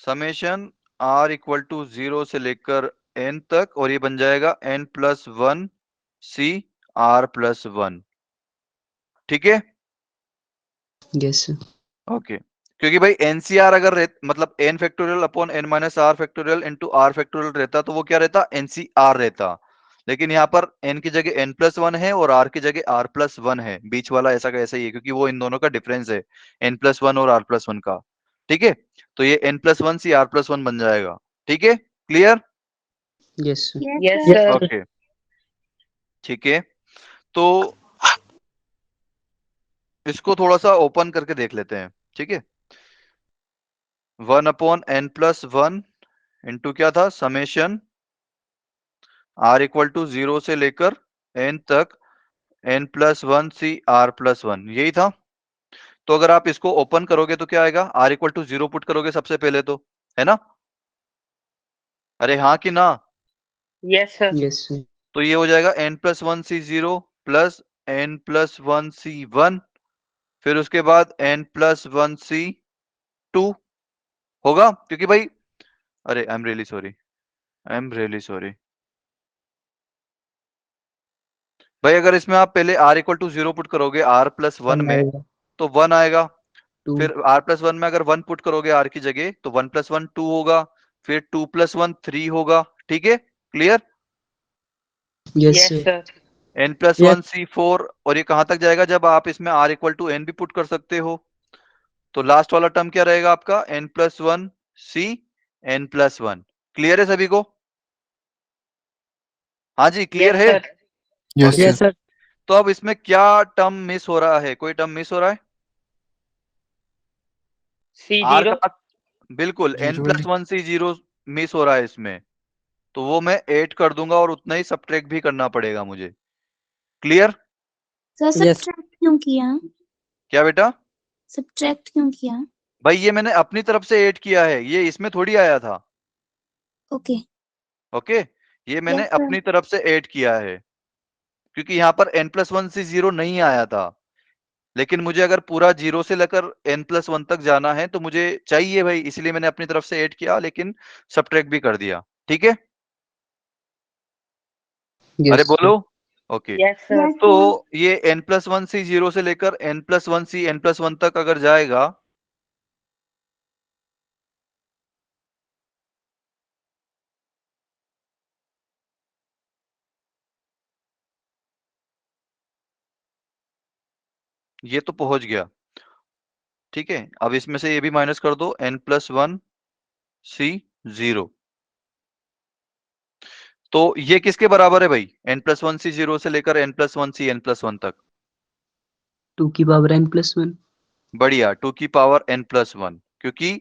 समेशन r इक्वल टू 0 से लेकर n तक, और ये बन जाएगा n+1 CR+1। ठीक है। Yes sir. ओके, क्योंकि भाई एनसीआर अगर मतलब n factorial upon n minus R factorial into R factorial रहता तो वो क्या रहता, एनसीआर रहता। लेकिन यहाँ पर n की जगह n+1 है और r की जगह r+1 है, बीच वाला ऐसा का ऐसा ही है, क्योंकि वो इन दोनों का डिफरेंस है, n+1 और r+1 का। ठीक है, तो ये n+1 सी r+1 बन जाएगा। ठीक है, clear? Yes sir. Yes, Yes, sir. sir. Okay, ठीक है। तो इसको थोड़ा सा ओपन करके देख लेते हैं। ठीक है, 1/n+1 इंटू क्या था, समेशन r इक्वल टू 0 से लेकर n तक n+1 सी r+1, यही था। तो अगर आप इसको ओपन करोगे तो क्या आएगा, r इक्वल टू 0 पुट करोगे सबसे पहले तो, है ना? अरे हाँ कि ना? Yes, sir. Yes sir. तो ये हो जाएगा n+1 c0 plus n+1 c1, फिर उसके बाद n+1 c2 होगा, क्योंकि भाई, अरे I am really sorry, I am really sorry भाई, अगर इसमें आप पहले r इक्वल टू 0 पुट करोगे r+1 1 में आएगा, तो 1 आएगा, 2। फिर r+1 में अगर 1 पुट करोगे r की जगह तो 1+1 2 होगा, फिर 2+1 3 होगा। ठीक है, clear? Yes Yes, sir. sir. n+1 c4, और ये कहां तक जाएगा जब आप इसमें r इक्वल टू n भी पुट कर सकते हो, तो लास्ट वाला टर्म क्या रहेगा आपका, n+1 c n+1। क्लियर है सभी को? हाँ जी, क्लियर Yes, है? sir. Yes, okay, sir. तो अब इसमें क्या टर्म मिस हो रहा है, कोई टर्म मिस हो रहा है? r C0. का, बिल्कुल, Zero है। n+1 c0 मिस हो रहा है इसमें, तो वो मैं ऐड कर दूंगा और उतना ही सब्ट्रैक्ट भी करना पड़ेगा मुझे। क्लियर? सर सब्ट्रैक्ट क्यों किया? क्या बेटा? सब्ट्रैक्ट क्यों किया? भाई ये मैंने अपनी तरफ से ऐड किया है, ये इसमें थोड़ी आया था। ओके। ओके, ये मैंने यस सर। अपनी तरफ से ऐड किया है, क्योंकि यहाँ पर n+1 से 0 नहीं आया था, लेकिन मुझे अगर पूरा 0 से लेकर n+1 तक जाना है तो मुझे चाहिए भाई, इसलिए मैंने अपनी तरफ से ऐड किया, लेकिन सब्ट्रैक्ट भी कर दिया। ठीक है, अरे यस सर। बोलो। Okay, Yes, sir. यस तो सर। ये n+1 से 0 से लेकर n+1 सी n+1 तक अगर जाएगा, ये तो पहुंच गया। ठीक है, अब इसमें से ये भी माइनस कर दो, n+1 c0, तो ये किसके बराबर है भाई, n+1 c0 से लेकर n+1 सी n+1 तक? 2 की पावर n+1। बढ़िया, 2 की पावर n+1, क्योंकि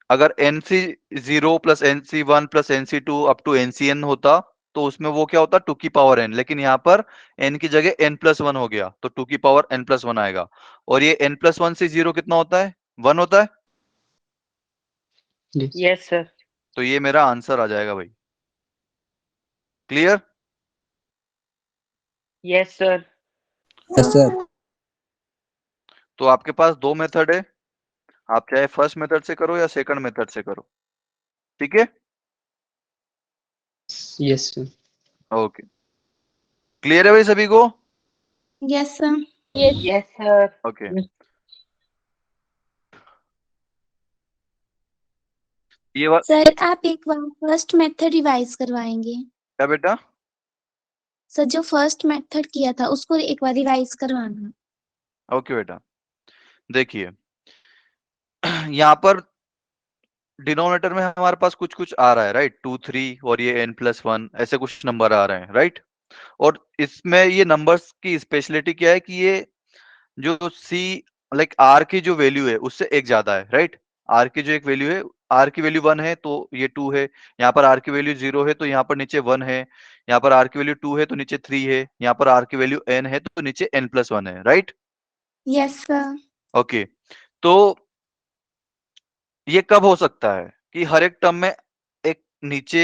अगर nc0 plus nc1 plus nc2 up to ncn होता तो उसमें वो क्या होता, 2 की पावर n, लेकिन यहाँ पर n की जगह n+1 हो गया तो 2 की पावर n+1 आएगा, और ये n+1 से 0 कितना होता है, 1 होता है। यस। Yes, sir. तो ये मेरा आंसर आ जाएगा भाई। Clear? Yes, sir. Yes, sir. तो आपके पास दो मेथड है, आप चाहे फर्स्ट मेथड से करो या सेकंड मेथड से करो। ठीक है, यस सर। ओके, क्लियर है भाई सभी को? Yes sir. Yes, sir. Okay, ये बात सर आप एक बार फर्स्ट मेथड रिवाइज करवाएंगे? क्या बेटा? सर जो फर्स्ट मेथड किया था उसको एक बार रिवाइज करवाना। ओके बेटा, देखिए यहाँ पर डिनोमिनेटर में हमारे पास कुछ कुछ आ रहा है, राइट, 2 3 और ये n+1 ऐसे कुछ नंबर आ रहे हैं, राइट। और इसमें ये नंबर्स की स्पेशलिटी क्या है कि ये जो c लाइक r की जो वैल्यू है उससे एक ज्यादा है, राइट। r की जो एक वैल्यू है, r की वैल्यू 1 है तो ये 2 है, यहाँ पर r की वैल्यू 0 है तो यहाँ पर नीचे 1 है, यहाँ पर r की वैल्यू 2 है तो नीचे 3 है, यहाँ पर r की वैल्यू n है तो नीचे n+1 है, राइट। Yes sir. ओके, तो ये कब हो सकता है कि हर एक टर्म में एक नीचे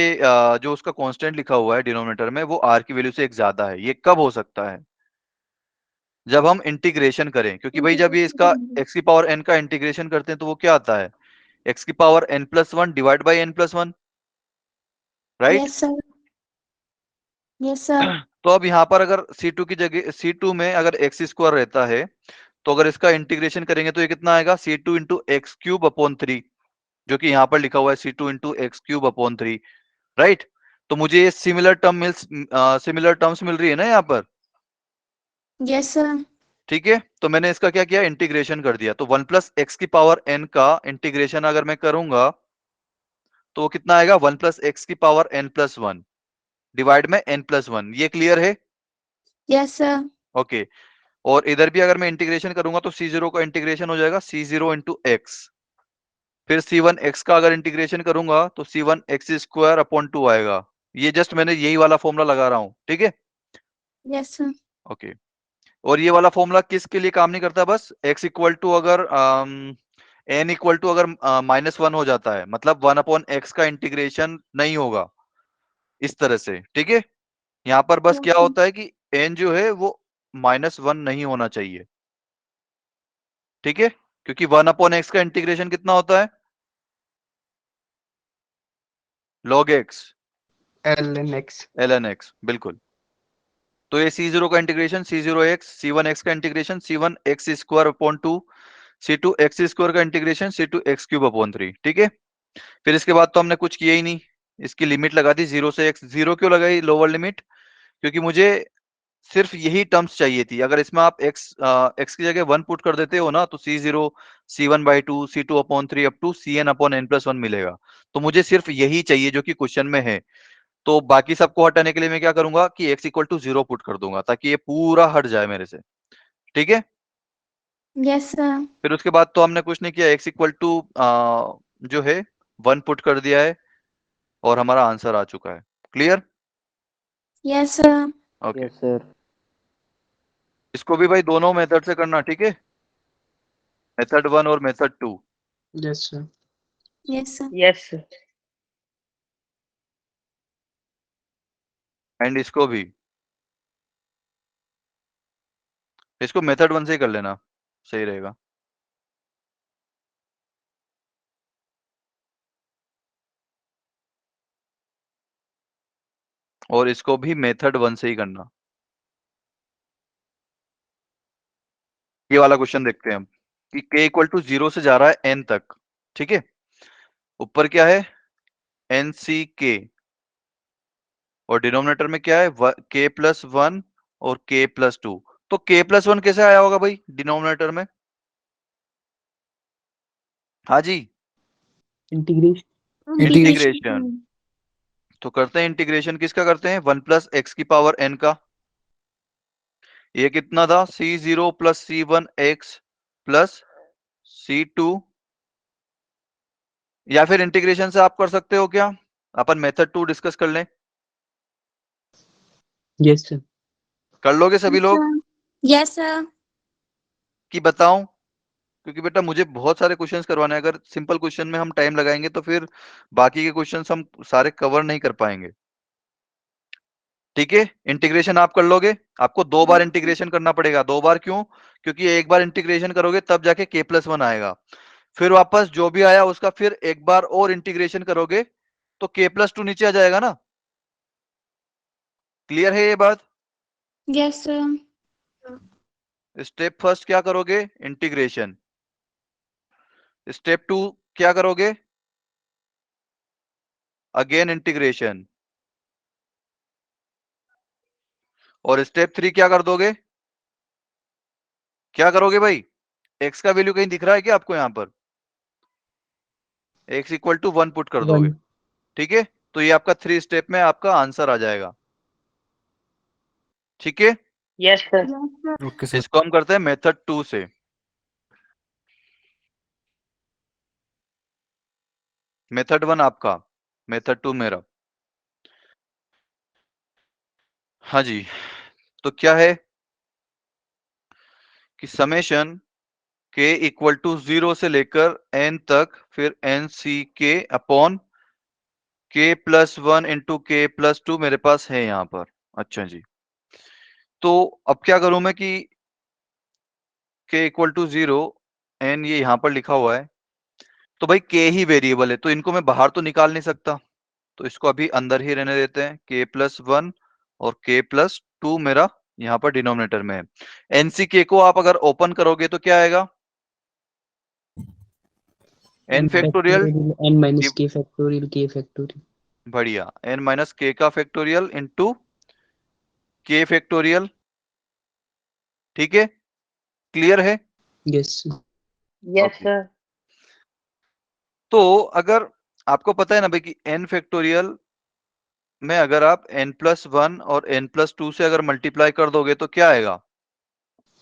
जो उसका कांस्टेंट लिखा हुआ है डिनोमिनेटर में वो r की वैल्यू से एक ज्यादा है, ये कब हो सकता है? जब हम इंटीग्रेशन करें, क्योंकि भाई जब ये इसका x की पावर n का इंटीग्रेशन करते हैं तो वो क्या आता है, x की power n+1 divide by n+1, right. Yes sir, yes sir, तो अब यहाँ पर अगर C2 की जगह, C2 में अगर x स्क्वायर रहता है तो अगर इसका इंटीग्रेशन करेंगे तो ये कितना आएगा, C2 into x cube upon 3, जो कि यहाँ पर लिखा हुआ है C2 into x cube upon 3, right. तो मुझे ये सिमिलर टर्म्स मिल रही है ना यहाँ पर, यस सर, ठीक है। तो मैंने इसका क्या किया, इंटीग्रेशन कर दिया। तो 1 प्लस एक्स की पावर n का इंटीग्रेशन अगर मैं करूंगा तो वो कितना आएगा, 1 प्लस एक्स की पावर n+1 डिवाइड में n+1। ये क्लियर है, यस सर, ओके। और इधर भी अगर मैं इंटीग्रेशन करूंगा तो C0 का इंटीग्रेशन हो जाएगा C0 इंटू एक्स, फिर C1 x का अगर इंटीग्रेशन करूंगा तो C1 x स्क्वायर अपॉन 2 आएगा। ये जस्ट मैंने यही वाला फॉर्मूला लगा रहा हूं, ठीक है, यस सर, ओके। और ये वाला फॉर्मूला किसके लिए काम नहीं करता, बस x इक्वल टू अगर n इक्वल टू अगर -1 हो जाता है, मतलब 1/x का इंटीग्रेशन नहीं होगा इस तरह से, ठीक है। यहाँ पर बस क्या होता है कि n जो है वो -1 नहीं होना चाहिए, ठीक है, क्योंकि 1/x का इंटीग्रेशन कितना होता है, log x ln x। ln x, बिल्कुल। तो ये C0 का इंटीग्रेशन C0x, C1x का integration C1x square upon 2, C2 x square का integration C2 x cube upon 3, ठीक है। फिर इसके बाद तो हमने कुछ किया ही नहीं, इसकी लिमिट लगा दी 0 से x। 0 क्यों लगाई लोअर लिमिट, क्योंकि मुझे सिर्फ यही टर्म्स चाहिए थी। अगर इसमें आप x की जगह 1 पुट कर देते हो ना तो C0 C1/2 C2 upon 3 up to Cn upon n+1 मिलेगा। तो मुझे सिर्फ यही चाहिए जो कि क्वेश्चन में है। तो बाकी सबको हटाने के लिए मैं क्या करूंगा कि x इक्वल टू 0 पुट कर दूंगा ताकि ये पूरा हट जाए मेरे से, ठीक है। यस सर, फिर उसके बाद तो हमने कुछ नहीं किया, x इक्वल टू जो है 1 पुट कर दिया है और हमारा आंसर आ चुका है। Clear, yes sir, okay. Yes sir. इसको भी भाई दोनों मेथड से करना, ठीक है, मेथड 1 और method 2। Yes sir. Yes sir, yes and इसको भी, इसको मेथड 1 से ही कर लेना, सही रहेगा। और इसको भी मेथड 1 से ही करना। ये वाला क्वेश्चन देखते हैं हम कि k इक्वल टू 0 से जा रहा है n तक, ठीक है। ऊपर क्या है, NCK, और डिनोमिनेटर में क्या है, k+1 और k+2। तो k+1 कैसे आया होगा भाई डिनोमिनेटर में, हाँ जी, इंटीग्रेशन। इंटीग्रेशन। तो करते हैं इंटीग्रेशन, किसका करते हैं, 1 प्लस एक्स की पावर n का। ये कितना था, C0 plus C1x plus C2, या फिर इंटीग्रेशन से आप कर सकते हो क्या, अपन मेथड 2 डिस्कस कर लें, यस सर। कर लोगे सभी लोग यस सर, कि बताऊं, क्योंकि बेटा मुझे बहुत सारे क्वेश्चंस करवाने हैं। अगर सिंपल क्वेश्चन में हम टाइम लगाएंगे तो फिर बाकी के क्वेश्चंस हम सारे कवर नहीं कर पाएंगे, ठीक है। इंटीग्रेशन आप कर लोगे, आपको 2 बार इंटीग्रेशन करना पड़ेगा। 2 बार क्यों, क्योंकि एक बार इंटीग्रेशन करोगे तब जाके k+1 आएगा, फिर वापस जो भी आया उसका फिर एक बार और इंटीग्रेशन करोगे तो k+2 नीचे आ जाएगा ना। क्लियर है ये बात। यस सर, स्टेप फर्स्ट क्या करोगे, इंटीग्रेशन। स्टेप 2 क्या करोगे, अगेन इंटीग्रेशन। और स्टेप 3 क्या कर दोगे, क्या करोगे भाई, x का वैल्यू कहीं दिख रहा है क्या आपको, यहां पर x इक्वल टू 1 पुट कर दोगे, 1। ठीक है। तो ये आपका 3 स्टेप में आपका आंसर आ जाएगा, ठीक है। Yes sir okay sir. इसको हम करते हैं मेथड 2 से। मेथड 1 आपका, मेथड 2 मेरा, हाँ जी। तो क्या है कि समेशन k इक्वल टू 0 से लेकर n तक, फिर NCK upon k+1 into k+2 मेरे पास है यहाँ पर। अच्छा जी, तो अब क्या करूं मैं कि k इक्वल टू 0, n ये यहाँ पर लिखा हुआ है, तो भाई k ही वेरिएबल है, तो इनको मैं बाहर तो निकाल नहीं सकता, तो इसको अभी अंदर ही रहने देते हैं। k+1 और k+2 मेरा यहाँ पर डिनोमिनेटर में है। nck को आप अगर ओपन करोगे तो क्या आएगा? n factorial n minus k factorial k factorial. बढ़िया, n माइनस k का फैक्टोरियल इंटू k फैक्टोरियल। ठीक है, क्लियर है? Yes. Yes Okay. सर। तो अगर आपको पता है ना भाई कि n फैक्टोरियल में अगर आप n+1 और n+2 से अगर मल्टीप्लाई कर दोगे तो क्या आएगा?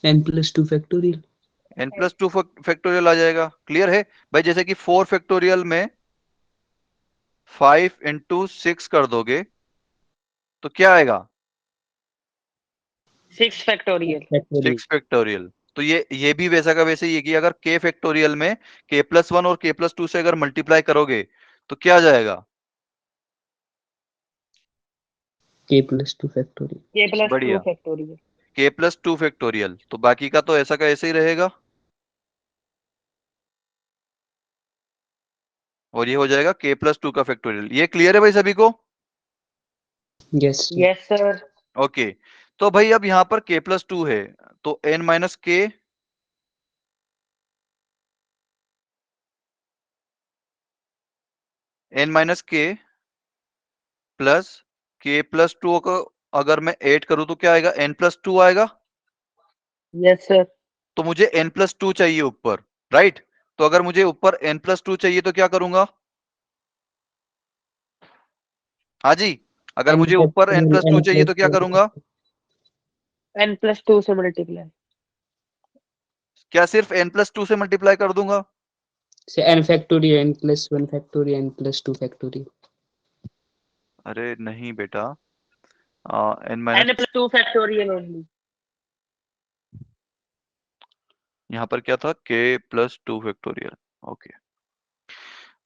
n plus 2 factorial. n+2 factorial आ जाएगा। क्लियर है भाई? जैसे कि 4 फैक्टोरियल में 5 इंटू 6 कर दोगे तो क्या आएगा? 6 फैक्टोरियल। 6 फैक्टोरियल। तो ये भी वैसा का वैसे ही है कि अगर k फैक्टोरियल में k+1 और k+2 से अगर मल्टीप्लाई करोगे तो क्या आ जाएगा? k plus 2 factorial. k+2 बढ़िया, फैक्टोरियल। k+2 factorial. तो बाकी का तो ऐसा का ऐसे ही रहेगा और ये हो जाएगा k+2 का फैक्टोरियल। ये क्लियर है भाई सभी को? Yes. Sir. Yes sir. Okay, तो भाई अब यहाँ पर k+2 है, तो n minus k plus k+2 को अगर मैं ऐड करूं तो क्या आएगा? n+2 आएगा। Yes sir. तो मुझे n+2 चाहिए ऊपर, राइट? तो अगर मुझे ऊपर n+2 चाहिए तो क्या करूंगा? हाँ जी, अगर n मुझे ऊपर factorial n+2 n चाहिए plus तो क्या 2 करूंगा? n+2 से मल्टीप्लाई। क्या सिर्फ n+2 से मल्टीप्लाई कर दूंगा? से n factorial n plus 1 factorial n plus 2 factorial. अरे नहीं बेटा, n minus n+2 factorial only. यहाँ पर क्या था? k+2 factorial. ओके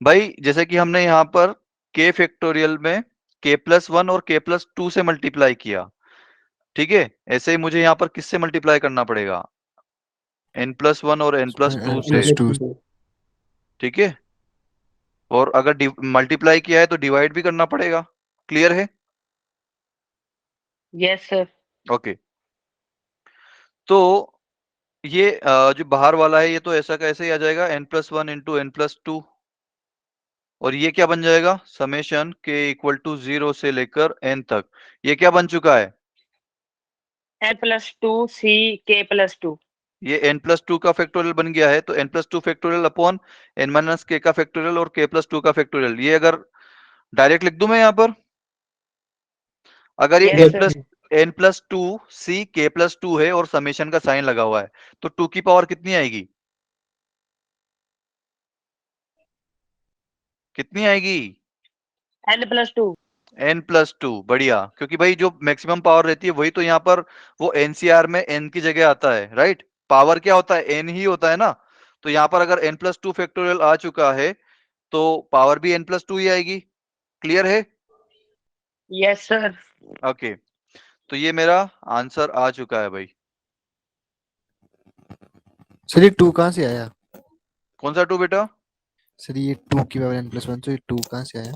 भाई, जैसे कि हमने यहाँ पर k फैक्टोरियल में k+1 और k+2 से मल्टीप्लाई किया, ठीक है? ऐसे ही मुझे यहाँ पर किससे मल्टीप्लाई करना पड़ेगा? n+1 और n+2 n से, plus plus 2 2. ठीक है? और अगर मल्टीप्लाई किया है तो डिवाइड भी करना पड़ेगा। क्लियर है? Yes sir. ओके, तो ये जो बाहर वाला है ये तो ऐसा का ऐसे ही आ जाएगा, n+1 इंटू n+2, और ये क्या बन जाएगा? समेशन k इक्वल टू 0 से लेकर n तक। ये क्या बन चुका है? n+2 c k+2। ये n+2 का फैक्टोरियल बन गया है, तो n+2 factorial upon n minus k का फैक्टोरियल और k+2 का फैक्टोरियल। ये अगर डायरेक्ट लिख दूं मैं यहाँ पर, अगर ये yes Yes. Sir. n+2 c k+2 है और समेशन का साइन लगा हुआ है, तो 2 की पावर कितनी आएगी? कितनी आएगी? n+2। n+2। बढ़िया, क्योंकि भाई जो मैक्सिमम पावर रहती है वही तो यहाँ पर वो एनसीआर में n की जगह आता है, राइट? पावर क्या होता है? n ही होता है ना। तो यहाँ पर अगर n+2 फैक्टोरियल आ चुका है तो पावर भी n+2 ही आएगी। क्लियर है? Yes sir. ओके, तो ये मेरा आंसर आ चुका है भाई। सर ये 2 कहाँ से आया? कौन सा 2 बेटा? सर ये 2 की पावर n+1, तो ये 2 कहाँ से आया?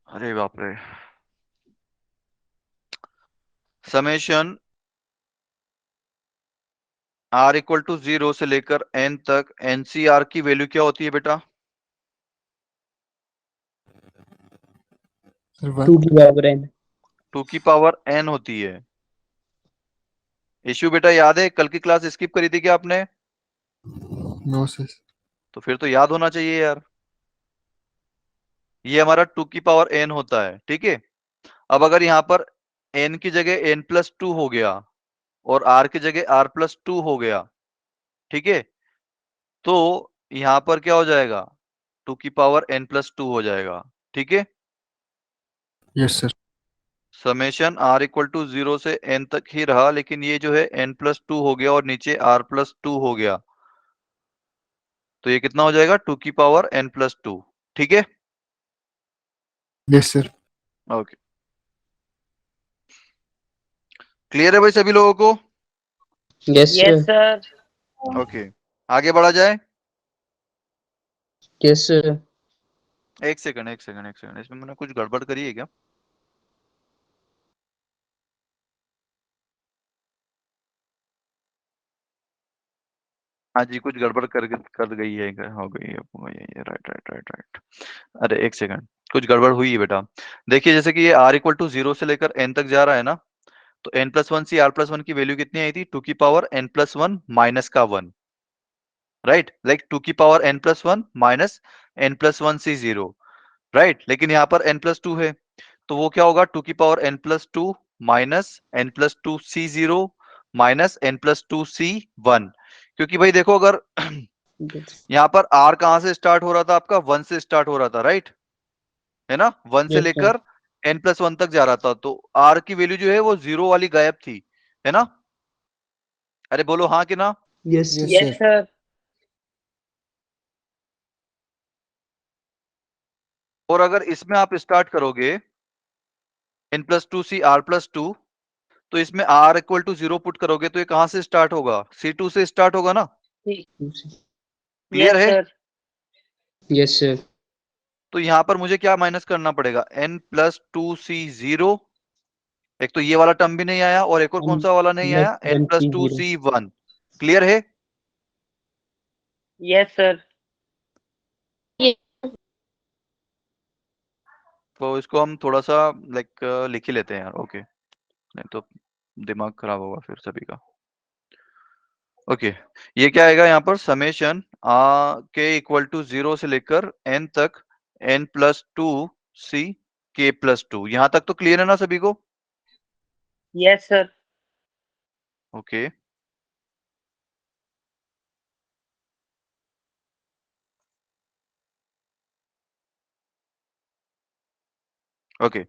अरे बाप रे, समेशन r इक्वल टू 0 से लेकर n तक एनसीआर की वैल्यू क्या होती है बेटा? सर 2 1। की power n. 2 की पावर n होती है। इश्यू बेटा याद है? कल की क्लास स्किप करी थी क्या आपने? No sir. तो फिर तो याद होना चाहिए यार। ये हमारा 2 की पावर n होता है, ठीक है? अब अगर यहाँ पर n की जगह n+2 हो गया और r की जगह r+2 हो गया, ठीक है? तो यहाँ पर क्या हो जाएगा? 2 की पावर n+2 हो जाएगा, ठीक है? Yes sir. Summation r equal to 0 से n तक ही रहा, लेकिन ये जो है n+2 हो गया और नीचे r+2 हो गया, तो ये कितना हो जाएगा? 2 की पावर n+2। ठीक है? Yes sir. ओके, क्लियर है भाई सभी लोगों को? Yes, Yes, sir. sir. Okay, आगे बढ़ा जाए। Yes, sir. एक सेकंड, एक सेकंड, एक सेकंड, इसमें मैंने कुछ गड़बड़ करी है क्या? हाँ जी, कुछ गड़बड़ कर गई है, हो गई है, राइट राइट राइट राइट। अरे एक सेकंड, कुछ गड़बड़ हुई है बेटा। देखिए जैसे कि ये r इक्वल टू 0 से लेकर n तक जा रहा है ना, तो n+1 से r+1 की वैल्यू कितनी आई थी? 2 की पावर n+1 माइनस का 1, राइट? लाइक 2 की पावर n+1 माइनस n+1 से 0, राइट? लेकिन यहाँ पर n+2 है, तो वो क्या होगा? 2 की power n+2 minus n+2 c0 minus n+2 c1। क्योंकि भाई देखो, अगर Yes. यहाँ पर r कहां से स्टार्ट हो रहा था? आपका 1 से स्टार्ट हो रहा था, राइट? है ना? 1 से Yes, sir. लेकर n+1 तक जा रहा था, तो r की वैल्यू जो है वो 0 वाली गायब थी, है ना? अरे बोलो हाँ कि ना? Yes, Yes, sir. Yes, sir. sir. और अगर इसमें आप स्टार्ट करोगे n+2 c r+2, तो इसमें r इक्वल टू 0 पुट करोगे तो ये कहां से स्टार्ट होगा? c2 से स्टार्ट होगा ना? क्लियर Yes, है? sir. Yes, sir. तो यहां पर मुझे क्या माइनस करना पड़ेगा? n+2c0, एक तो ये वाला टर्म भी नहीं आया, और एक और कौन सा वाला नहीं आया? n+1 n+2c1। क्लियर है? Yes, sir. तो इसको हम थोड़ा सा लाइक लिख ही लेते हैं यार, ओके, नहीं तो दिमाग खराब होगा फिर सभी का। ओके, ये क्या आएगा यहाँ पर? समेशन के इक्वल टू 0 से लेकर n तक n+2 c k+2। यहां तक तो क्लियर है ना सभी को? Yes, sir. ओके, ओके,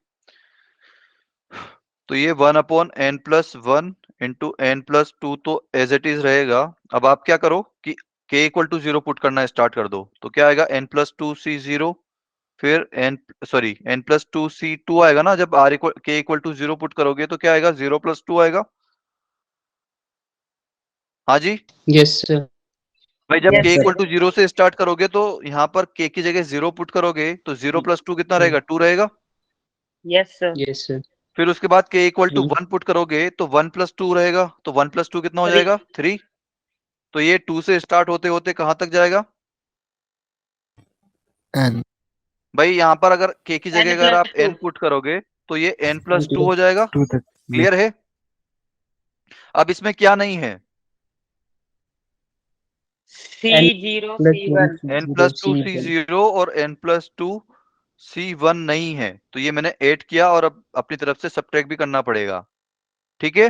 तो ये 1/n+1 इंटू n+2 तो एज इट इज रहेगा। अब आप क्या करो कि k इक्वल टू 0 पुट करना स्टार्ट कर दो, तो क्या आएगा? n+2c0, फिर n+2c2 आएगा ना। जब k इक्वल टू 0 पुट करोगे तो क्या आएगा? 0+2 आएगा। हाँ जी Yes, sir. भाई, जब Yes, k Yes, sir. Equal to 0 से स्टार्ट करोगे तो यहाँ पर k की जगह 0 पुट करोगे तो 0+2 कितना रहेगा? 2 रहेगा। Yes, sir. Yes, sir. फिर उसके बाद k इक्वल टू 3. 1 पुट करोगे तो 1+2 रहेगा, तो 1+2 कितना हो 3. जाएगा? 3। तो ये 2 से स्टार्ट होते होते कहां तक जाएगा And भाई? यहाँ पर अगर k की जगह N अगर plus आप 2. n पुट करोगे तो ये n+2 हो जाएगा। to the क्लियर है? अब इसमें क्या नहीं है? C0, C1. n+2c0 और n+2c1 नहीं है, तो ये मैंने ऐड किया और अब अपनी तरफ से सब्ट्रैक्ट भी करना पड़ेगा। ठीक है?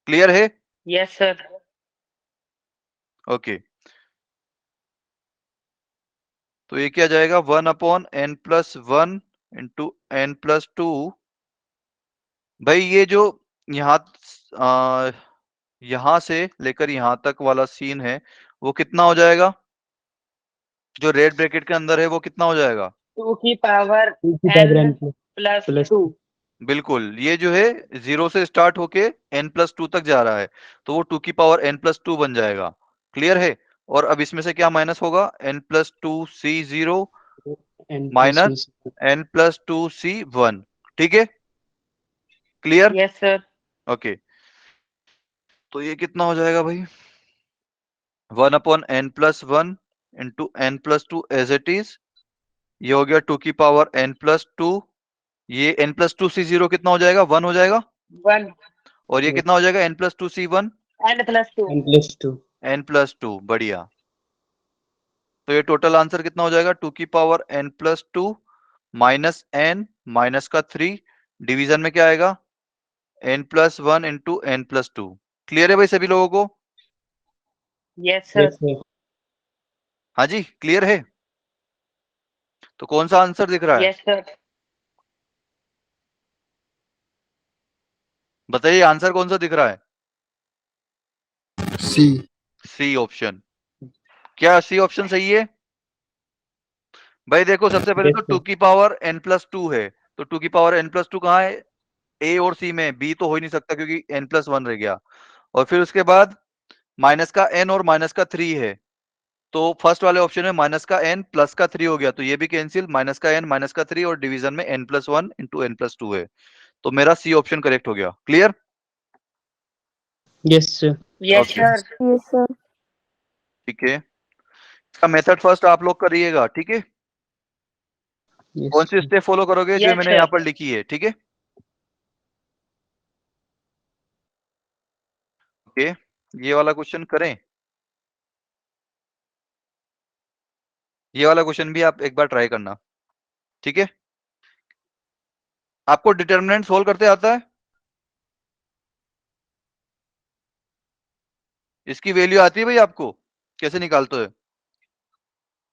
क्लियर है? Yes, sir. ओके, तो ये क्या जाएगा? 1/n+1 into n+2। भाई ये जो यहाँ यहां से लेकर यहां तक वाला सीन है, वो कितना हो जाएगा? जो रेड ब्रैकेट के अंदर है वो कितना हो जाएगा? 2 की पावर 2 की power n n plus plus 2. बिल्कुल, ये जो है 0 से स्टार्ट होके n+2 तक जा रहा है, तो वो 2 की पावर n+2 बन जाएगा। क्लियर है? और अब इसमें से क्या माइनस होगा? n+2c0 n plus minus c. n+2c1। ठीक है? क्लियर? Yes, sir. ओके, तो ये कितना हो जाएगा भाई? 1/n+1 into n+2 as it is. ये हो गया 2 की पावर n+2। ये n+2c0 कितना हो जाएगा? 1 हो जाएगा। 1. और ये कितना हो जाएगा? n+2c1 N plus 2. n plus 2. n+2। बढ़िया। तो ये टोटल आंसर कितना हो जाएगा? 2 की power n+2 minus n minus का 3, डिवीजन में क्या आएगा? n+1 into n+2। क्लियर है भाई सभी लोगों को? Yes, sir. Yes, sir. हाँ जी, क्लियर है? तो कौन सा आंसर दिख रहा है? Yes, sir. बताइए आंसर कौन सा दिख रहा है? C. C option. क्या सी ऑप्शन सही है? भाई देखो, सबसे पहले Yes, तो sir. 2 की पावर n+2 है, तो 2 की पावर n+2 कहाँ है? ए और सी में, बी तो हो ही नहीं सकता क्योंकि n+1 रह गया। और फिर उसके बाद माइनस का n और माइनस का 3 है, तो फर्स्ट वाले ऑप्शन में माइनस का n प्लस का 3 हो गया, तो ये भी कैंसिल, माइनस का n माइनस का 3 और डिवीजन में n+1 इंटू n+2 है, तो मेरा सी ऑप्शन करेक्ट हो गया। Clear? Yes, sir. Yes Okay. Sir. Yes sir. ठीक है, इसका मेथड फर्स्ट आप लोग करिएगा, ठीक है? Yes, कौन सी sir. स्टेप फॉलो करोगे जो Yes, मैंने sir. यहाँ पर लिखी है, ठीक है? ओके, ये वाला क्वेश्चन करें, ये वाला क्वेश्चन भी आप एक बार ट्राई करना, ठीक है? आपको डिटर्मिनेंट सोल्व करते आता है? इसकी वैल्यू आती है भाई आपको? कैसे निकालते हो?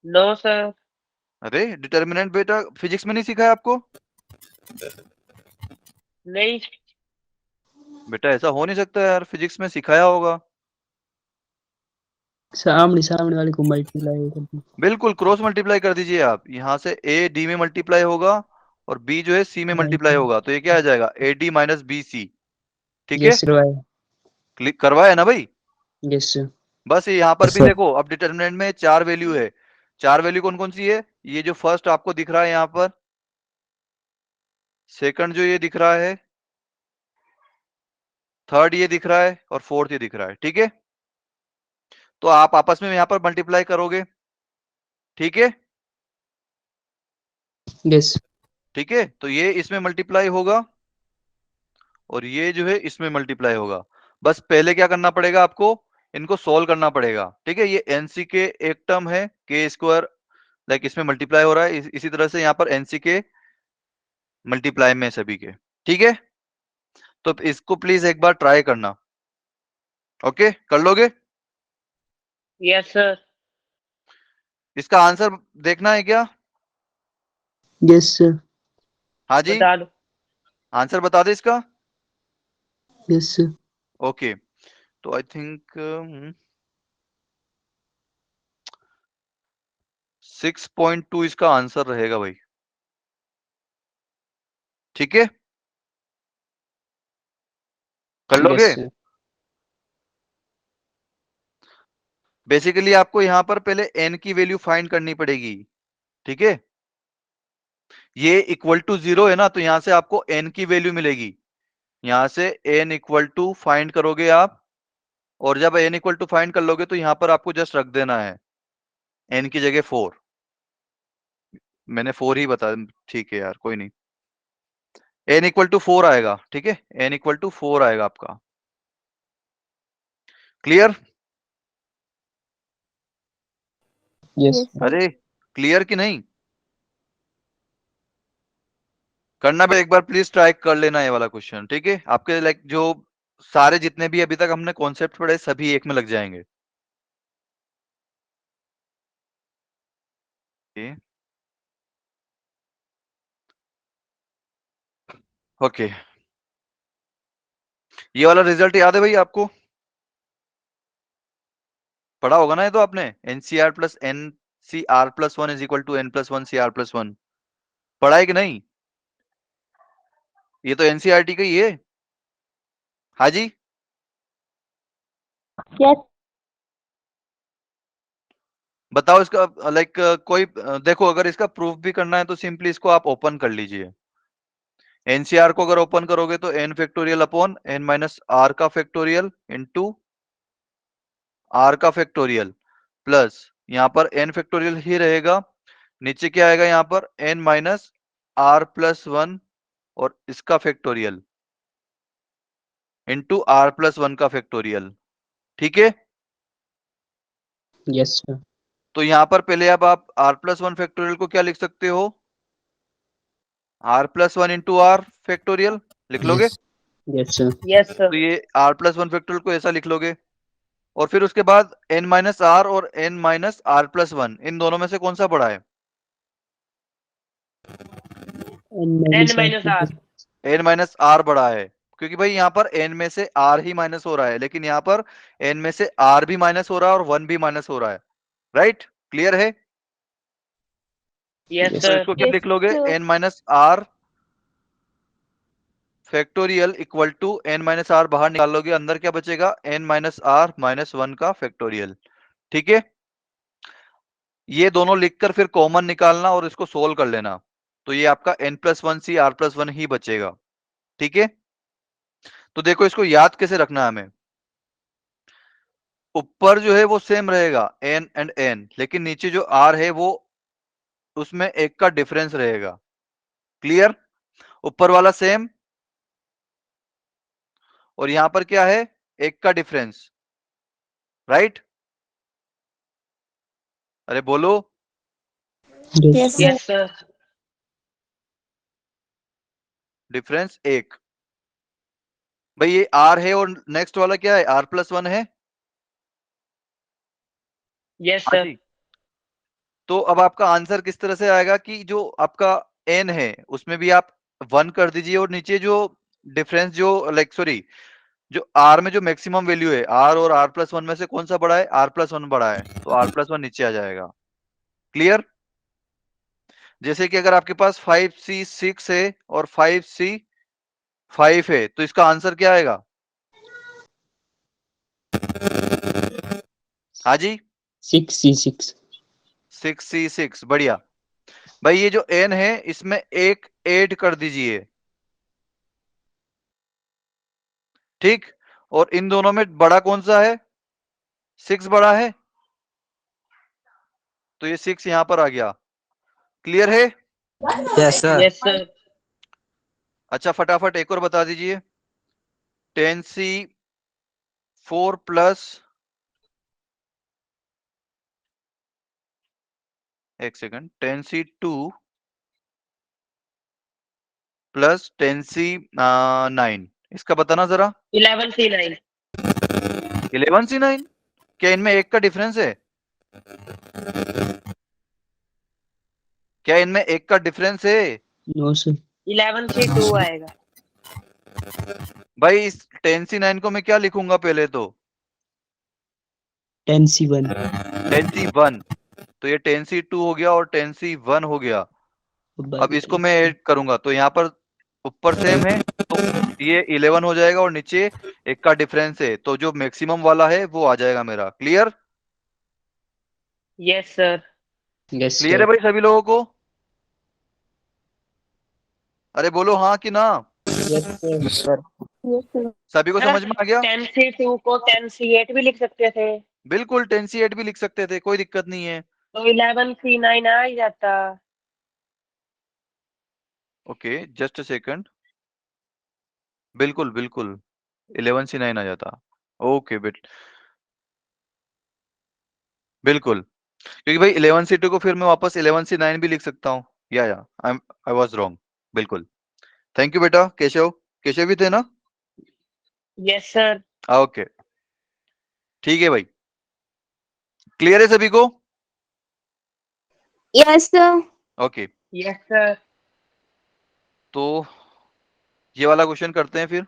No sir. अरे डिटर्मिनेंट बेटा फिजिक्स में नहीं सिखाया आपको? नहीं। बेटा ऐसा हो नहीं सकता यार, फिजिक्स में सिखाया होगा। सामने सामने वाले को मल्टीप्लाई कर दी। बिल्कुल क्रॉस मल्टीप्लाई कर दीजिए आप, यहाँ से ए डी में मल्टीप्लाई होगा और बी जो है सी में मल्टीप्लाई होगा, तो ये क्या आ जाएगा, A D minus B C. ठीक है, Yes, sir. भाई. क्लिक करवाया ना भाई? Yes, sir. बस यहाँ पर Yes, भी sir. देखो, अब डिटर्मिनेंट में 4 वैल्यू है, 4 वैल्यू कौन कौन सी है? ये जो फर्स्ट आपको दिख रहा है यहाँ पर, सेकंड जो ये दिख रहा है, थर्ड ये दिख रहा है और फोर्थ ये दिख रहा है, ठीक है? तो आप आपस में यहाँ पर मल्टीप्लाई करोगे, ठीक है? Yes. ठीक है, तो ये इसमें मल्टीप्लाई होगा और ये जो है इसमें मल्टीप्लाई होगा। बस पहले क्या करना पड़ेगा आपको, इनको सोल्व करना पड़ेगा, ठीक है? ये एनसी के एक टर्म है के स्क्वायर, लाइक इसमें मल्टीप्लाई हो रहा है, इसी तरह से यहाँ पर एनसी के मल्टीप्लाई में सभी के, ठीक है? तो इसको प्लीज एक बार ट्राई करना, ओके? कर लोगे? Yes sir. इसका आंसर देखना है क्या? Yes, sir. हाँ जी, बता दो। आंसर बता दे इसका। Yes, sir. ओके, तो आई थिंक 6.2 इसका आंसर रहेगा भाई, ठीक है? कर Yes, लोगे? sir. बेसिकली आपको यहाँ पर पहले n की वैल्यू फाइंड करनी पड़ेगी, ठीक है? ये इक्वल टू 0 है ना, तो यहां से आपको n की वैल्यू मिलेगी, यहां से n इक्वल टू फाइंड करोगे आप, और जब n इक्वल टू फाइंड कर लोगे तो यहां पर आपको जस्ट रख देना है n की जगह 4। मैंने 4 ही बता, ठीक है यार, कोई नहीं, n इक्वल टू 4 आएगा, ठीक है? n इक्वल टू 4 आएगा आपका। क्लियर? Yes. Yes sir. अरे क्लियर कि नहीं? करना भी एक बार प्लीज ट्राई कर लेना ये वाला क्वेश्चन, ठीक है? आपके लाइक जो सारे जितने भी अभी तक हमने कॉन्सेप्ट पढ़े सभी एक में लग जाएंगे। ओके, ये वाला रिजल्ट याद है भाई आपको? पढ़ा होगा ना ये तो आपने, NCR plus N C R plus one is equal to N plus one C R plus one, पढ़ा है कि नहीं? ये तो एनसीईआरटी का ही है। हाँ जी, यस। बताओ इसका लाइक कोई देखो, अगर इसका प्रूफ भी करना है तो सिंपली इसको आप ओपन कर लीजिए। एनसीआर को अगर ओपन करोगे तो N factorial upon N minus R का फैक्टोरियल इंटू आर का फैक्टोरियल प्लस यहाँ पर एन फैक्टोरियल ही रहेगा, नीचे क्या आएगा यहाँ पर N minus R plus one और इसका factorial into R plus one का फैक्टोरियल, ठीक है? Yes, sir. तो यहाँ पर पहले अब आप आर प्लस वन फैक्टोरियल को क्या लिख सकते हो, R plus one into R factorial लिख लोगे? यस। Yes, sir. यस तो सर। ये आर प्लस वन फैक्टोरियल को ऐसा लिख लोगे, और फिर उसके बाद एन माइनस आर और N minus R plus one, इन दोनों में से कौन सा बड़ा है? And N minus minus R. R. N minus R बड़ा है, क्योंकि भाई यहाँ पर एन में से आर ही माइनस हो रहा है, लेकिन यहाँ पर एन में से आर भी माइनस हो रहा है और वन भी माइनस हो रहा है, राइट? क्लियर है? Yes Yes. तो सर। इसको क्या यस लिख लोगे, sir. N minus R factorial equal to n minus R, बाहर निकालोगे अंदर क्या बचेगा, n माइनस आर माइनस 1 का फैक्टोरियल। ठीक है, ये दोनों लिखकर फिर कॉमन निकालना और इसको सोल्व कर लेना, तो ये आपका n+1c r+1 ही बचेगा। ठीक है, तो देखो इसको याद कैसे रखना है हमें। ऊपर जो है वो सेम रहेगा n एंड n, लेकिन नीचे जो r है वो उसमें एक का डिफरेंस रहेगा। क्लियर, ऊपर वाला सेम और यहां पर क्या है, एक का डिफरेंस। राइट, अरे बोलो। Yes. Yes sir. डिफरेंस एक। भाई ये r है और नेक्स्ट वाला क्या है, r+1 है। यस हाँ सर। जी, तो अब आपका आंसर किस तरह से आएगा कि जो आपका n है उसमें भी आप 1 कर दीजिए और नीचे जो डिफरेंस जो लाइक सॉरी जो r में जो मैक्सिमम वैल्यू है, r और r+1 में से कौन सा बड़ा है, r+1 बड़ा है, तो r+1 नीचे आ जाएगा। क्लियर, जैसे कि अगर आपके पास 5c6 है और 5c5 है तो इसका आंसर क्या आएगा। हाँ जी, 6c6. 6c6, बढ़िया। भाई ये जो n है इसमें एक ऐड कर दीजिए। ठीक, और इन दोनों में बड़ा कौन सा है, 6 बड़ा है, तो ये 6 यहां पर आ गया। क्लियर है। Yes sir. Yes sir. अच्छा फटाफट एक और बता दीजिए, 10c4 प्लस, एक सेकंड, 10c2 प्लस 10c9, इसका बताना जरा। 11c9। 11c9, क्या इनमें एक का डिफरेंस है, क्या इनमें एक का डिफरेंस है। No, sir. 11c2 आएगा। भाई इस 10c9 को मैं क्या लिखूंगा पहले, तो 10c1. 10c1, तो ये 10c2 हो गया और 10c1 हो गया। अब इसको मैं ऐड करूंगा तो यहाँ पर ऊपर सेम है तो ये 11 हो जाएगा और नीचे एक का डिफरेंस है, तो जो मैक्सिमम वाला है वो आ जाएगा मेरा। Clear, yes sir. Yes, clear है sir. भाई सभी लोगों को, अरे बोलो हाँ कि ना। Yes, sir. सभी को समझ में आ गया। 10c2 को 10c8 भी लिख सकते थे, बिल्कुल 10c8 भी लिख सकते थे, कोई दिक्कत नहीं है। तो 11c9 आ ही जाता। ओके जस्ट अ सेकंड, बिल्कुल बिल्कुल 11c9 आ जाता। ओके बेट, बिल्कुल, क्योंकि भाई 11c2 को फिर मैं वापस 11c9 भी लिख सकता हूँ। या आई वाज रॉन्ग, बिल्कुल। थैंक यू बेटा, केशव, केशव भी थे ना। Yes sir. ओके ठीक है भाई, क्लियर है सभी को। Yes sir. Okay, yes sir. तो ये वाला क्वेश्चन करते हैं फिर।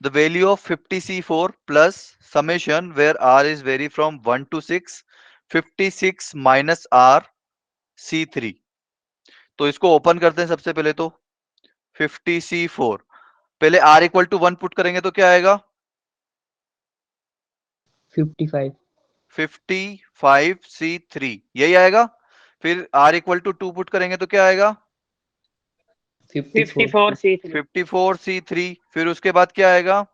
The value of 50c4 plus summation where r is very from 1 to 6, 56 minus r c3। तो इसको ओपन करते हैं सबसे पहले, तो 50c4 पहले r इक्वल टू 1 पुट करेंगे तो क्या आएगा, 55. 55c3 यही आएगा। फिर r इक्वल टू 2 पुट करेंगे तो क्या आएगा, 54. 54c3। 54c3। फिर उसके बाद क्या आएगा,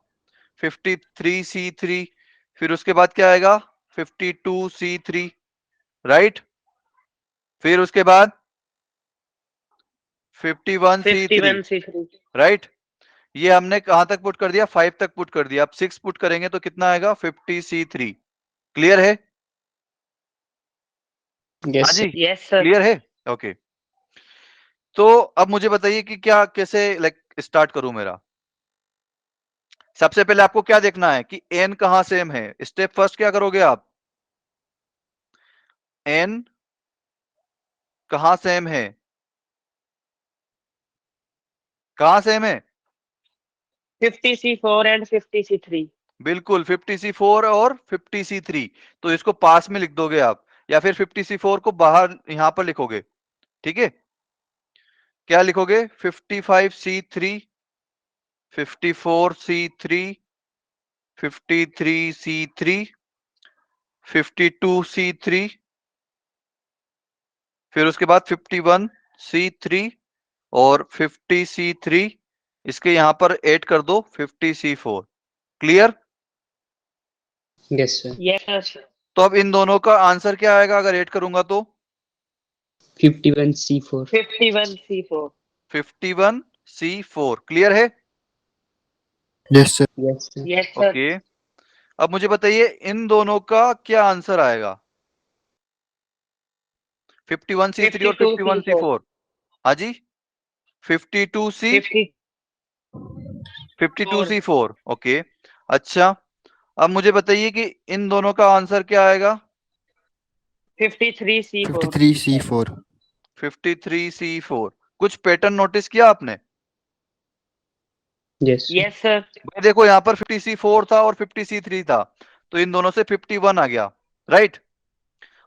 53c3। फिर उसके बाद क्या आएगा, 52c3। राइट, फिर उसके बाद 51c3। 51c3। राइट, ये हमने कहां तक पुट कर दिया, 5 तक पुट कर दिया। अब 6 पुट करेंगे तो कितना आएगा, 50c3। क्लियर है। Yes, हाँ sir. जी, यस सर। क्लियर है। ओके, तो अब मुझे बताइए कि क्या कैसे लाइक स्टार्ट करूं मेरा। सबसे पहले आपको क्या देखना है कि n कहां सेम है। स्टेप फर्स्ट क्या करोगे आप, n कहां सेम है, कहां सेम है, 50c4 एंड 50c3। बिल्कुल 50c4 और 50c3। तो इसको पास में लिख दोगे आप, या फिर 50c4 को बाहर यहां पर लिखोगे। ठीक है, क्या लिखोगे, 55c3 54C3, 53C3, 52C3, फिर उसके बाद 51C3 और 50C3, इसके यहां पर ऐड कर दो 50C4। Clear? Yes, sir. Yes, sir. तो अब इन दोनों का आंसर क्या आएगा अगर ऐड करूंगा तो? 51C4. 51C4. 51C4। क्लियर है? Yes, sir. Yes, sir. Yes, sir. Okay. अब मुझे बताइए इन दोनों का क्या आंसर आएगा? 51C3 और 51C4। हाँ जी, 52C 52C4। ओके, अच्छा अब मुझे बताइए कि इन दोनों का आंसर क्या आएगा? 53C4. 53C4. 53C4। कुछ पैटर्न नोटिस किया आपने? Yes, sir. Yes, sir. भाई देखो यहाँ पर 50C4 था और 50C3 था, तो इन दोनों से 51 आ गया, राइट?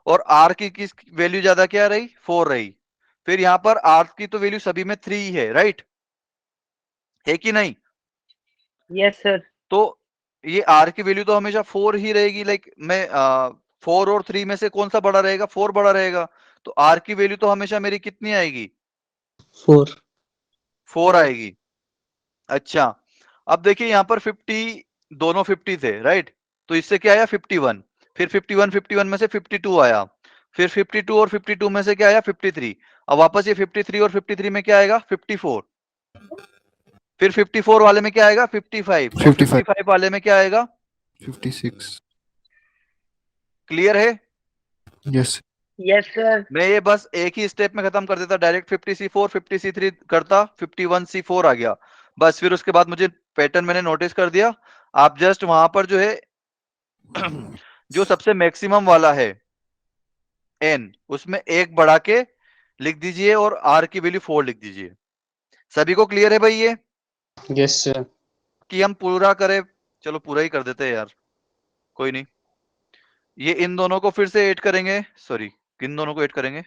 और R की किस वैल्यू ज्यादा क्या रही? 4 रही। फिर यहाँ पर R की तो वैल्यू सभी में 3 है, राइट? है कि नहीं? Yes, sir. तो ये R की वैल्यू तो हमेशा 4 ही रहेगी। लाइक मैं 4 और 3 में से कौन सा बड़ा रहेगा? 4 बड़ा रहेगा। तो R की वैल्यू तो हमेशा मेरी कितनी आएगी? 4. 4 आएगी। अच्छा, अब देखिए यहाँ पर 50, दोनों 50 थे, राइट? तो इससे क्या आया? 51। फिर 51 में से 52 आया। फिर 52 और 52 में से क्या आया? 53। अब वापस ये 53 और 53 में क्या आएगा? 54। फिर 54 वाले में क्या आएगा? 55। और 55. 55 वाले में क्या आएगा? 56. क्लियर है? Yes. Yes, sir. मैं ये बस एक ही स्टेप में खत्म कर देता, डायरेक्ट 50C4 50C3 करता, 51C4 आ गया बस। फिर उसके बाद मुझे पैटर्न मैंने नोटिस कर दिया। आप जस्ट वहां पर जो है जो सबसे मैक्सिमम वाला है n, उसमें एक बढ़ा के लिख दीजिए और r की वैल्यू 4 लिख दीजिए। सभी को क्लियर है भाई ये Yes, sir. कि हम पूरा करें? चलो पूरा ही कर देते हैं यार, कोई नहीं। ये इन दोनों को फिर से ऐड करेंगे, सॉरी किन दोनों को ऐड करेंगे?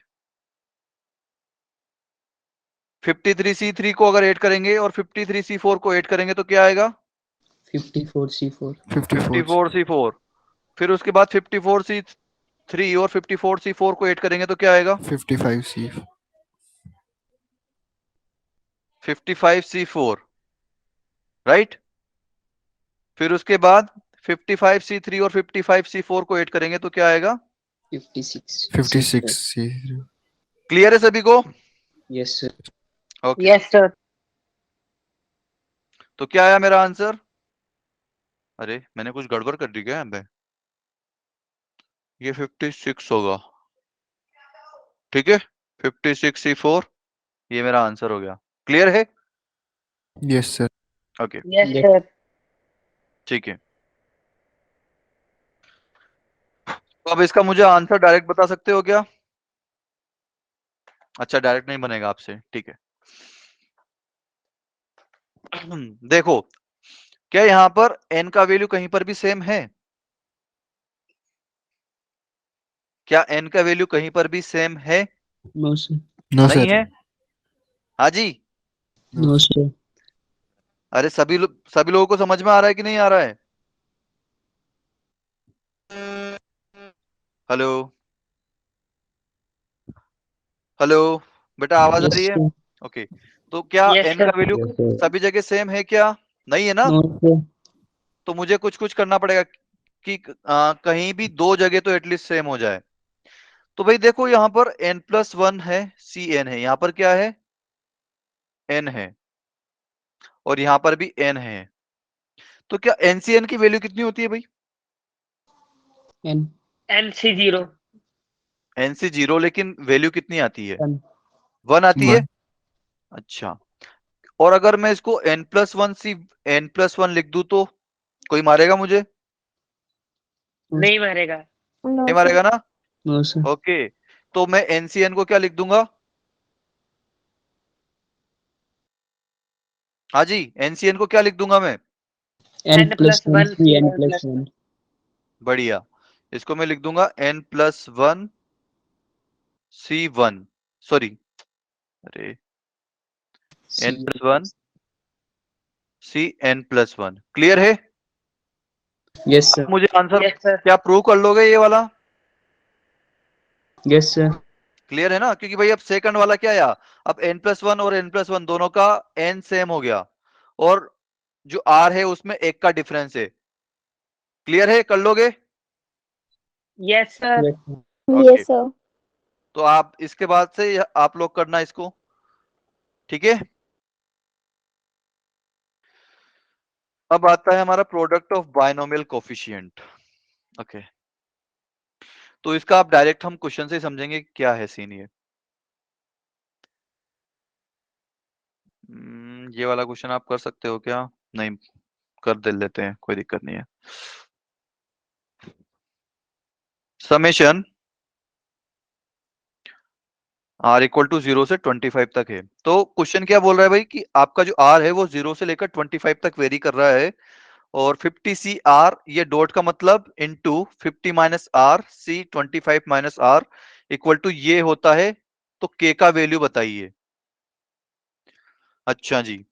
53C3 को अगर ऐड करेंगे और 53C4 को ऐड करेंगे तो क्या आएगा? 54C4. 54. 54C4। फिर उसके बाद 54C3 और 54C4 को ऐड करेंगे तो क्या आएगा? 55C. 55C4, right? फिर उसके बाद 55C3 और 55C4 को ऐड करेंगे तो क्या आएगा? 56. 56C. क्लियर है सभी को? Yes, sir. Okay, Yes, sir. तो क्या आया मेरा आंसर? अरे मैंने कुछ गड़बड़ कर दी क्या यहाँ पे? ये 56 होगा, ठीक है? 56C4, ये मेरा आंसर हो गया। क्लियर है? Yes, sir. Okay, Yes, Yes. sir. ठीक है। तो अब इसका मुझे आंसर डायरेक्ट बता सकते हो क्या? अच्छा, डायरेक्ट नहीं बनेगा आपसे, ठीक है। देखो, क्या यहाँ पर n का वैल्यू कहीं पर भी सेम है? क्या n का वैल्यू कहीं पर भी सेम है? No, sir. No, नहीं sir. है? हाँ जी? No, sir. अरे सभी लोगों को समझ में आ रहा है कि नहीं आ रहा है? हेलो हेलो, बेटा आवाज आ Yes, रही है? sir. ओके, तो क्या Yes, n sir. का वैल्यू Yes, sir. सभी जगह सेम है क्या? नहीं है ना? No, sir. तो मुझे कुछ कुछ करना पड़ेगा कि कहीं भी दो जगह तो एटलीस्ट सेम हो जाए। तो भाई देखो यहाँ पर n+1 है, Cn है, यहाँ पर क्या है? n है, और यहाँ पर भी n है। तो क्या NCn की वैल्यू कितनी होती है भाई? N. NC0. NC0, लेकिन वैल्यू कितनी आती है? 1. 1 आती है। One. अच्छा, और अगर मैं इसको n+1 लिख दूं तो कोई मारेगा मुझे? नहीं मारेगा. नहीं मारेगा ना? No, sir. ओके, तो मैं NCn को क्या लिख दूंगा? हाँ जी, NCn को क्या लिख दूंगा मैं? N+1 C N+1. बढ़िया, इसको मैं लिख दूंगा n+1 C1, सॉरी, अरे C. n+1 Cn+1। क्लियर है? Yes, sir. मुझे आंसर यस सर। क्या प्रूव कर लोगे ये वाला? Yes, sir. क्लियर है ना? क्योंकि भाई अब सेकंड वाला क्या आया, अब n+1 और n+1 दोनों का n सेम हो गया और जो r है उसमें एक का डिफरेंस है। क्लियर है? कर लोगे? Yes sir. Yes, sir. Okay, Yes, sir. तो आप इसके बाद से आप लोग करना इसको, ठीक है? अब आता है हमारा product of binomial coefficient. Okay, तो इसका आप डायरेक्ट हम क्वेश्चन से ही समझेंगे क्या है सीन ये। ये वाला क्वेश्चन आप कर सकते हो क्या? नहीं, कर दे लेते हैं, कोई दिक्कत नहीं है। समेशन r इक्वल टू 0 से 25 तक है। तो क्वेश्चन क्या बोल रहा है भाई कि आपका जो r है वो 0 से लेकर 25 तक वेरी कर रहा है और 50 सी r, ये डॉट का मतलब into 50 minus r C 25 minus r equal to ये होता है। तो k का वैल्यू बताइए। अच्छा जी,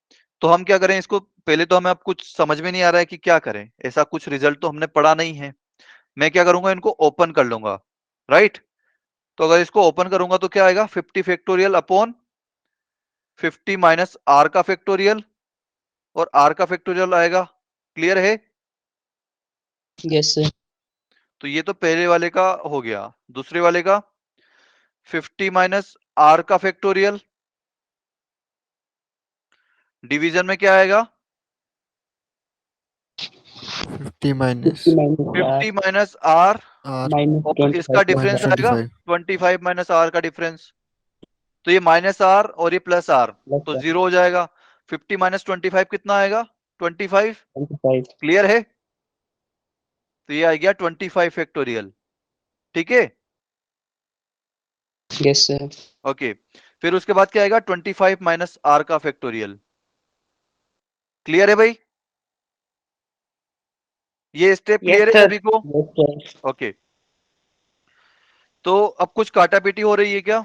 तो हम क्या करें इसको? पहले तो हमें अब कुछ समझ में नहीं आ रहा है कि क्या करें, ऐसा कुछ रिजल्ट तो हमने पढ़ा नहीं है। मैं क्या करूंगा, इनको ओपन कर लूंगा, राइट? तो अगर इसको ओपन करूंगा तो क्या आएगा, 50 फैक्टोरियल अपॉन 50 माइनस r का फैक्टोरियल और r का फैक्टोरियल आएगा। क्लियर है? Yes, sir. तो ये तो पहले वाले का हो गया। दूसरे वाले का 50 माइनस r का फैक्टोरियल डिवीजन में क्या आएगा, 50 minus 50 minus 50 minus r r minus और इसका 25 डिफरेंस माइनस आएगा 25। 25 माइनस r का डिफरेंस। तो ये माइनस r और ये प्लस r, plus तो 0 हो जाएगा। 50 माइनस 25 कितना आएगा, 25। 25. क्लियर है? तो ये आ गया 25 फैक्टोरियल। ठीक है, Yes, sir. ओके। फिर उसके बाद क्या आएगा, 25 माइनस r का फैक्टोरियल। क्लियर है भाई? ये स्टेप यस क्लियर है सर। सभी को? Yes, sir. ओके, तो अब कुछ काटा पीटी हो रही है क्या?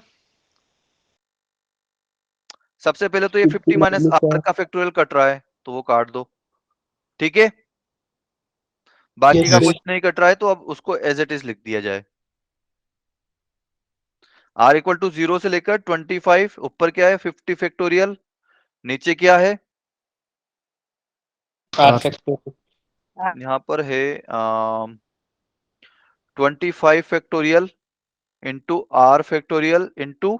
सबसे पहले तो ये 50 50 माइनस minus r का फैक्टोरियल कट रहा है, तो वो काट दो। ठीक है, बाकी Yes, का sir. कुछ नहीं कट रहा है, तो अब उसको एज इट इज लिख दिया जाए। r इक्वल टू 0 से लेकर 25, ऊपर क्या है 50 फैक्टोरियल, नीचे क्या है, R r factorial. यहाँ पर है 25 factorial into r factorial into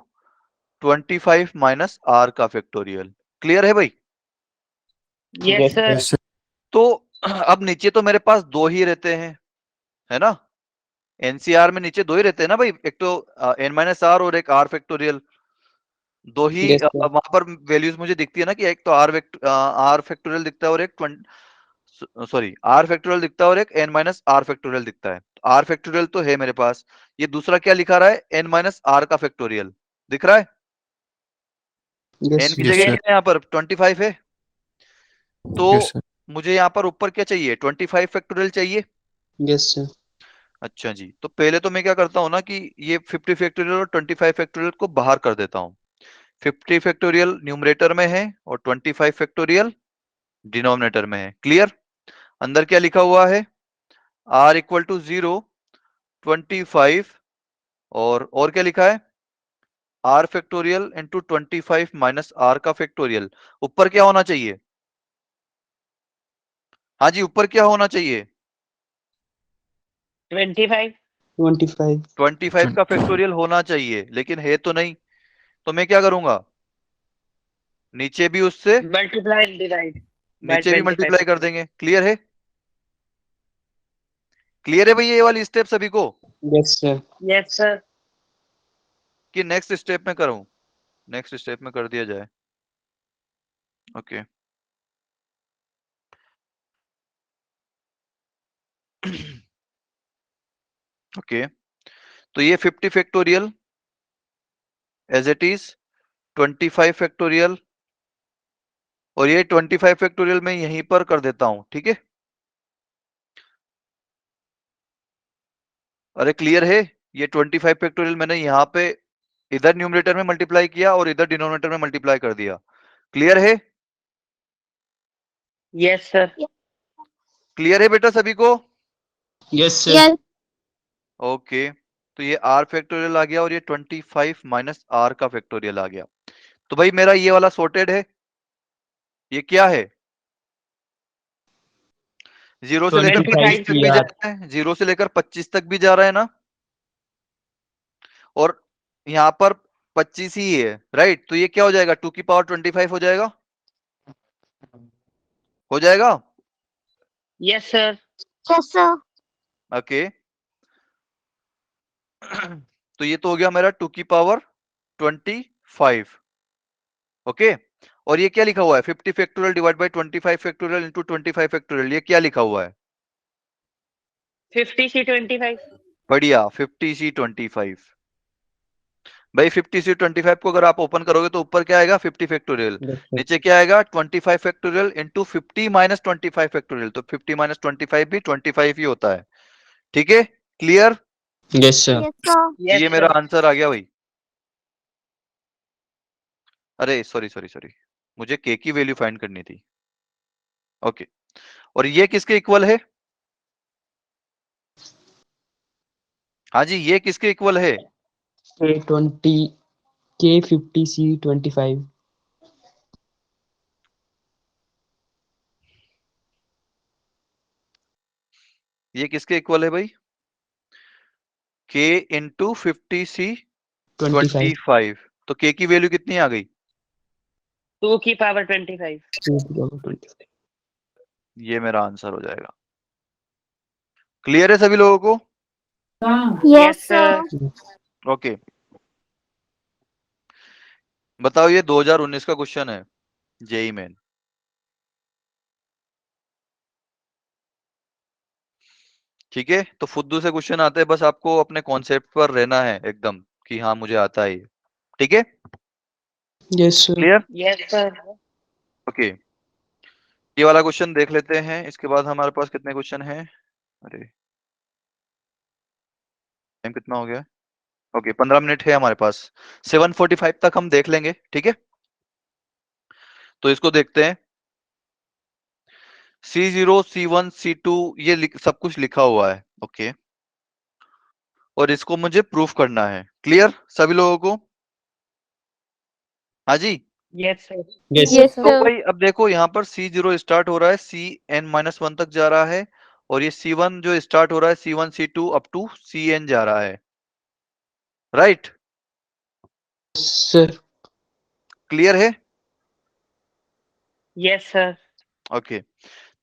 25 minus r का फैक्टोरियल। क्लियर है भाई? Yes Yes, sir. yes sir। तो अब नीचे तो मेरे पास दो ही रहते हैं, है ना? एनसीआर में नीचे दो ही रहते हैं ना भाई, एक तो n माइनस आर और एक r फैक्टोरियल। दो ही yes, sir. वहां पर वैल्यूज मुझे दिखती है ना, कि एक तो r फैक्टोरियल दिखता है और एक सॉरी r फैक्टोरियल दिखता है और एक n माइनस r फैक्टोरियल दिखता है। r फैक्टोरियल तो है मेरे पास, ये दूसरा क्या लिखा रहा है, n माइनस r का फैक्टोरियल दिख रहा है। Yes, n की yes जगह sir। क्या है यहाँ पर, 25 है। तो yes sir। मुझे यहाँ पर ऊपर क्या चाहिए, 25 फैक्टोरियल चाहिए। yes, sir. अच्छा जी, तो पहले तो मैं क्या करता हूँ ना कि ये 50 फैक्टोरियल और 25 फैक्टोरियल को बाहर कर देता हूँ। 50 फैक्टोरियल न्यूमरेटर में है और 25 फैक्टोरियल डिनोमिनेटर में है। क्लियर? अंदर क्या लिखा हुआ है, r इक्वल टू 0, 25 और क्या लिखा है, r factorial into 25 minus r का फैक्टोरियल। ऊपर क्या होना चाहिए, हाँ जी ऊपर क्या होना चाहिए, 25। 25. 25 का फैक्टोरियल होना चाहिए, लेकिन है तो नहीं। तो मैं क्या करूंगा, नीचे भी उससे मल्टीप्लाई डिवाइड बाय नीचे भी 25। मल्टीप्लाई कर देंगे। क्लियर है? क्लियर है भैया ये वाली स्टेप सभी को, Yes, sir. Yes sir. कि नेक्स्ट स्टेप में करूं? नेक्स्ट स्टेप में कर दिया जाए। ओके ओके, तो ये 50 factorial as it is, 25 factorial और ये 25 फैक्टोरियल मैं यहीं पर कर देता हूं। ठीक है, अरे क्लियर है? ये 25 फैक्टोरियल मैंने यहाँ पे इधर न्यूमरेटर में मल्टीप्लाई किया और इधर डिनोमिनेटर में मल्टीप्लाई कर दिया। क्लियर है? Yes sir. क्लियर है बेटा सभी को? Yes, sir. Yes. ओके, तो ये r फैक्टोरियल आ गया और ये 25 माइनस r का फैक्टोरियल आ गया। तो भाई मेरा ये वाला सॉर्टेड है। ये क्या है? 0 से लेकर 25 25 तक भी CR. जा रहा है, 0 से लेकर 25 तक भी जा रहा है ना, और यहाँ पर 25 ही है, राइट? तो ये क्या हो जाएगा? 2 की पावर 25 हो जाएगा, हो जाएगा। Yes sir. Yes, sir. Okay तो ये तो हो गया मेरा 2 की पावर 25। ओके, और ये क्या लिखा हुआ है? 50 factorial divide by 25 factorial into 25 factorial, ये क्या लिखा हुआ है? 50C25। बढ़िया, 50C25। भाई 50C25 को अगर आप ओपन करोगे तो ऊपर क्या आएगा? 50 फैक्टोरियल। Yes, sir. नीचे क्या आएगा? 25 फैक्टोरियल इंटू 50 माइनस 25 फैक्टोरियल। तो 50 माइनस 25 भी 25 ही होता है। ठीक है, clear? Yes, sir. Yes, sir. Yes ये मेरा सर। आंसर आ गया भाई। अरे सॉरी सॉरी सॉरी, मुझे के की वैल्यू फाइंड करनी थी। ओके, और ये किसके इक्वल है? हाँ जी, ये किसके इक्वल है? K20, K50C25. ये किसके इक्वल है भाई? k into 50C25। 25. तो k की वैल्यू कितनी आ गई? 2 की पावर 25। 2 to the power 25. ये मेरा आंसर हो जाएगा। क्लियर है सभी लोगों को? Yes, Yes, sir. sir. Okay, बताओ ये 2019 का क्वेश्चन है, जेई मेन। ठीक है, तो फुद्दू से क्वेश्चन आते हैं, बस आपको अपने कॉन्सेप्ट पर रहना है एकदम कि हाँ मुझे आता है ये। ठीक है, Yes, sir. Clear? Yes, sir. Okay, ये वाला क्वेश्चन देख लेते हैं, इसके बाद हमारे पास कितने क्वेश्चन हैं? अरे टाइम कितना हो गया? ओके, 15 मिनट है हमारे पास, 7:45 तक हम देख लेंगे। ठीक है, तो इसको देखते हैं। C0, C1, C2 ये सब कुछ लिखा हुआ है। ओके, और इसको मुझे प्रूफ करना है। क्लियर सभी लोगों को? हाँ जी। Yes, sir. Yes, Yes, तो sir. भाई अब देखो यहाँ पर C0 स्टार्ट हो रहा है, Cn-1 तक जा रहा है, और ये C1 जो स्टार्ट हो रहा है C1 C2 up to Cn जा रहा है, राइट? sir. क्लियर है? Yes, sir. ओके,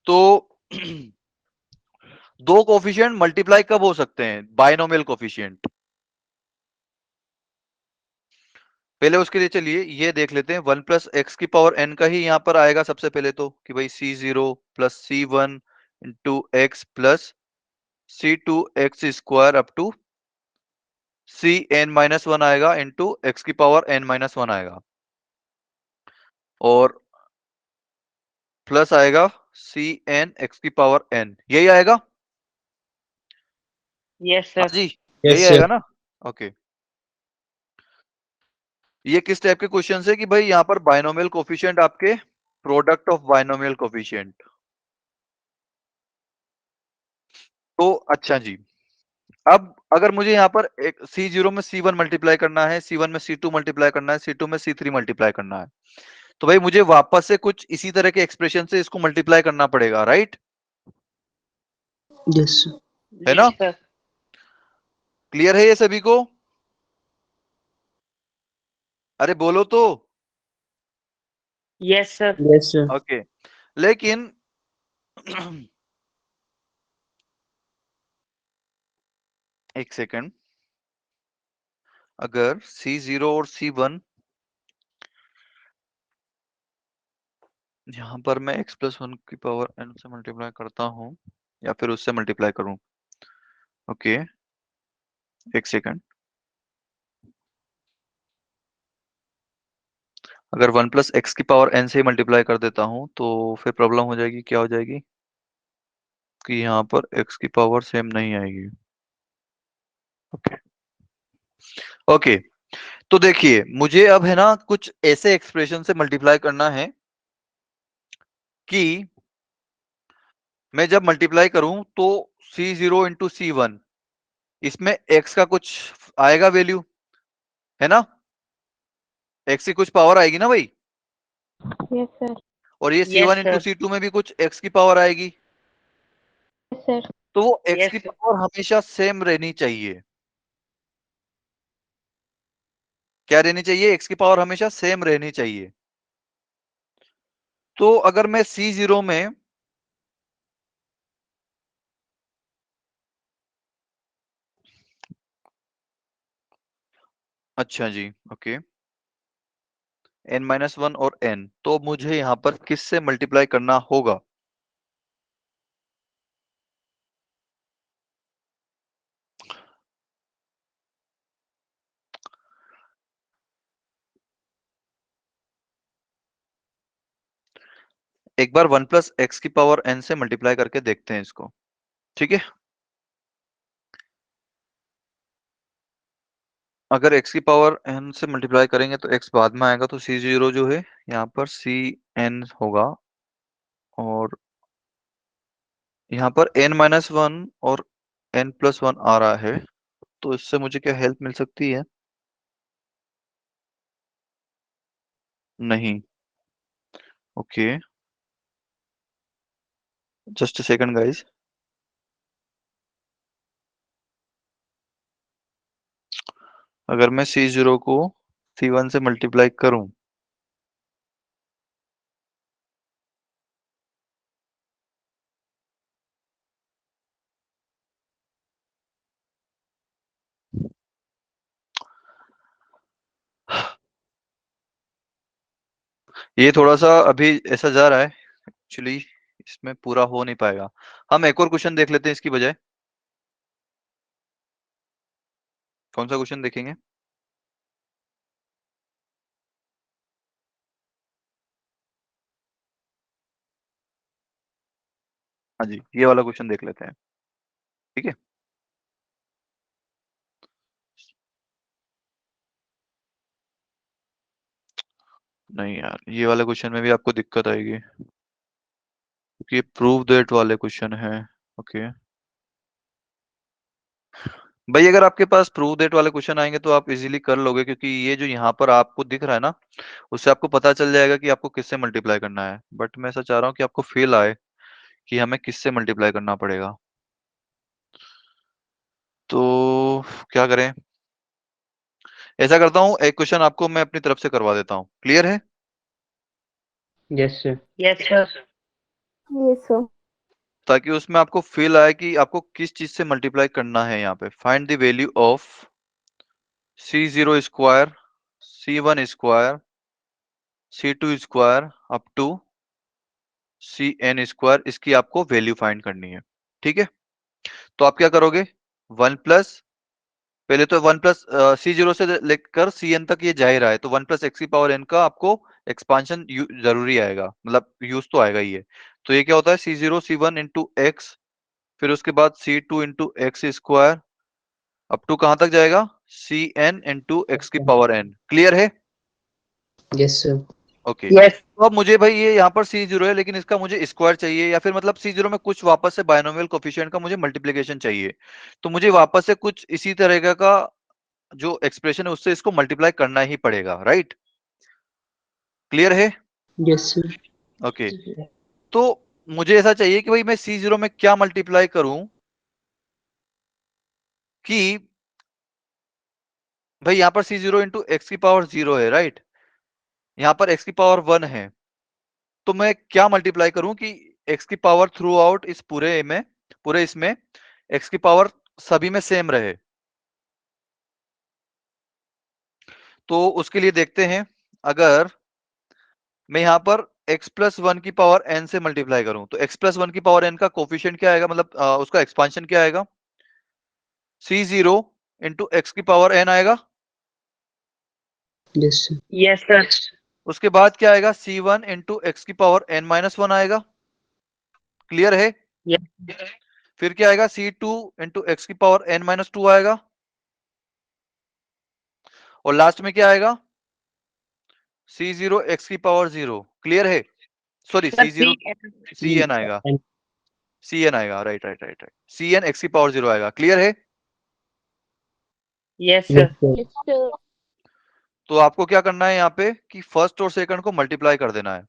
तो दो कोफिशिएंट मल्टीप्लाई कब हो सकते हैं? Binomial coefficient. पहले उसके लिए चलिए ये देख लेते हैं, 1 प्लस एक्स की पावर एन का ही यहाँ पर आएगा सबसे पहले, तो कि भाई C0 plus C1 into x plus C2 x square up to Cn-1 आएगा इंटू एक्स की पावर n-1 आएगा, और प्लस आएगा Cn एक्स की पावर n, यही आएगा। Yes, हाँ sir. जी, Yes, यही sir. आएगा ना। ओके, ये किस टाइप के क्वेश्चन है कि भाई यहाँ पर बायनोमियल कोफिशिएंट आपके प्रोडक्ट ऑफ बायनोमियल कोफिशिएंट। तो अच्छा जी, अब अगर मुझे यहाँ पर एक C0 में C1 मल्टीप्लाई करना है, C1 में C2 मल्टीप्लाई करना है, C2 में C3 मल्टीप्लाई करना है, तो भाई मुझे वापस से कुछ इसी तरह के एक्सप्रेशन से इसको मल्टीप्लाई करना पड़ेगा, राइट? Yes, sir. है ना? Yes, sir. क्लियर है ये सभी को? अरे बोलो तो। Yes, sir. Yes, sir. Okay, लेकिन एक सेकंड, अगर C0 और C1 यहाँ पर मैं x+1 की पावर n से मल्टीप्लाई करता हूँ या फिर उससे मल्टीप्लाई करूं, ओके एक सेकंड, अगर 1 प्लस एक्स की पावर n से मल्टीप्लाई कर देता हूं तो फिर प्रॉब्लम हो जाएगी। क्या हो जाएगी कि यहाँ पर x की पावर सेम नहीं आएगी। ओके ओके, तो देखिए मुझे अब है ना कुछ ऐसे एक्सप्रेशन से मल्टीप्लाई करना है कि मैं जब मल्टीप्लाई करूं तो C0 इंटू C1, इसमें x का कुछ आएगा वैल्यू, है ना? x की कुछ पावर आएगी ना भाई, यस सर। और ये Yes, C1 into sir. C2 में भी कुछ x की पावर आएगी, यस सर। तो वो x Yes, की sir. पावर हमेशा सेम रहनी चाहिए। क्या रहनी चाहिए? x की पावर हमेशा सेम रहनी चाहिए। तो अगर मैं C0 में अच्छा जी, ओके, n-1 और n, तो मुझे यहां पर किससे मल्टीप्लाई करना होगा? एक बार 1 प्लस एक्स की पावर n से मल्टीप्लाई करके देखते हैं इसको, ठीक है? अगर x की पावर n से मल्टीप्लाई करेंगे तो x बाद में आएगा, तो C0 जो है यहाँ पर Cn होगा, और यहाँ पर n-1 और n+1 आ रहा है, तो इससे मुझे क्या हेल्प मिल सकती है? नहीं, okay, just a second guys. अगर मैं C0 को C1 से मल्टीप्लाई करूं, ये थोड़ा सा अभी ऐसा जा रहा है, एक्चुअली इसमें पूरा हो नहीं पाएगा। हम एक और क्वेश्चन देख लेते हैं इसकी बजाय। कौन सा क्वेश्चन देखेंगे? हाँ जी, ये वाला क्वेश्चन देख लेते हैं, ठीक है? नहीं यार, ये वाले क्वेश्चन में भी आपको दिक्कत आएगी, क्योंकि ये प्रूव दैट वाले क्वेश्चन है। ओके भाई, अगर आपके पास प्रूव दैट वाले क्वेश्चन आएंगे तो आप इजीली कर लोगे, क्योंकि ये जो यहाँ पर आपको दिख रहा है ना, उससे आपको पता चल जाएगा कि आपको किससे मल्टीप्लाई करना है। बट मैं ऐसा चाह रहा हूँ कि आपको फील आए कि हमें किससे मल्टीप्लाई करना पड़ेगा। तो क्या करें? ऐसा करता हूँ, एक क्वेश्चन आपको मैं अपनी तरफ से करवा देता हूँ, क्लियर है? Yes, sir. Yes, sir. Yes, sir. ताकि उसमें आपको फील आए कि आपको किस चीज से मल्टीप्लाई करना है। यहाँ पे find the value of C0 square, C1 square, C2 square up to Cn square, इसकी आपको वैल्यू फाइंड करनी है, ठीक है? तो आप क्या करोगे? 1 प्लस, पहले तो 1 प्लस C0 से लेकर Cn तक ये जा ही रहा है, तो 1 प्लस एक्स की पावर n का आपको एक्सपांशन जरूरी आएगा, मतलब यूज तो आएगा ही है। तो ये क्या होता है? C0 C1 इंटू एक्स, फिर उसके बाद C2 into x square up to कहां तक जाएगा? Cn इंटू एक्स की पावर n। क्लियर है? Yes, sir. Okay Yes. तो अब मुझे भाई, ये यहाँ पर C0 है, लेकिन इसका मुझे स्क्वायर चाहिए, या फिर मतलब C0 में कुछ वापस से बायनोमियल कोफिशिएंट का मुझे मल्टीप्लिकेशन चाहिए। तो मुझे वापस से कुछ इसी तरह का जो एक्सप्रेशन है उससे इसको मल्टीप्लाई करना ही पड़ेगा, राइट? क्लियर है? Yes, sir. ओके तो मुझे ऐसा चाहिए कि भाई मैं C0 में क्या मल्टीप्लाई करूं कि भाई यहाँ पर C0 इंटू एक्स की पावर 0 है, राइट? यहाँ पर x की पावर 1 है, तो मैं क्या मल्टीप्लाई करूं कि x की पावर थ्रू आउट इस पूरे इसमें x की पावर सभी में सेम रहे। तो उसके लिए देखते हैं, अगर मैं यहाँ पर x प्लस 1 की पावर n से मल्टीप्लाई करूं, तो x प्लस 1 की पावर n का कोफिशिएंट क्या आएगा, मतलब उसका एक्सपांशन क्या आएगा? C0 इंटू एक्स की पावर n आएगा। Yes, sir. Yes, sir. उसके बाद क्या आएगा? C1 इंटू एक्स की पावर n-1 आएगा। क्लियर है? Yes. फिर क्या आएगा? C2 इंटू एक्स की पावर n-2 आएगा, और लास्ट में क्या आएगा? C0 एक्स की पावर 0। क्लियर है? Sorry, Sir, C0 C. Cn आएगा। And सी एन आएगा, right right right right, C N x की पावर 0 आएगा। क्लियर है? Yes Yes, sir. sir. Yes, sir. तो आपको क्या करना है यहाँ पे कि फर्स्ट और सेकंड को मल्टीप्लाई कर देना है,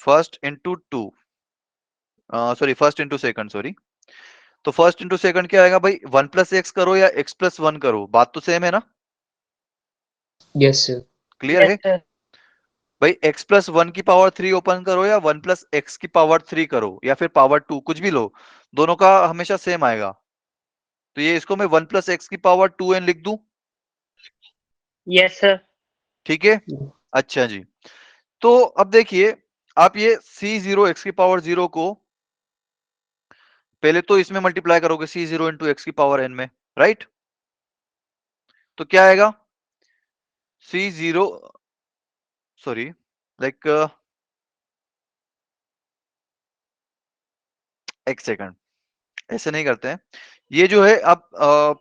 first into two, sorry first into second, sorry. तो फर्स्ट इंटू सेकंड क्या आएगा भाई, 1 + x करो या x+1 करो, बात तो सेम है ना? Yes, sir. क्लियर यस है? सर। भाई x+1 की पावर 3 ओपन करो या 1 + x की पावर 3 करो या फिर पावर 2, कुछ भी लो, दोनों का हमेशा सेम आएगा। तो ये इसको मैं 1 + x की पावर 2n लिख दूं, यस सर। ठीक है? अच्छा जी, तो अब देखिए, आप ये c0 x की पावर 0 को पहले तो इसमें मल्टीप्लाई करोगे, c0 इंटू एक्स की पावर n में, राइट? तो क्या आएगा, c0, सॉरी, लाइक एक सेकंड, ऐसे नहीं करते हैं। ये जो है अब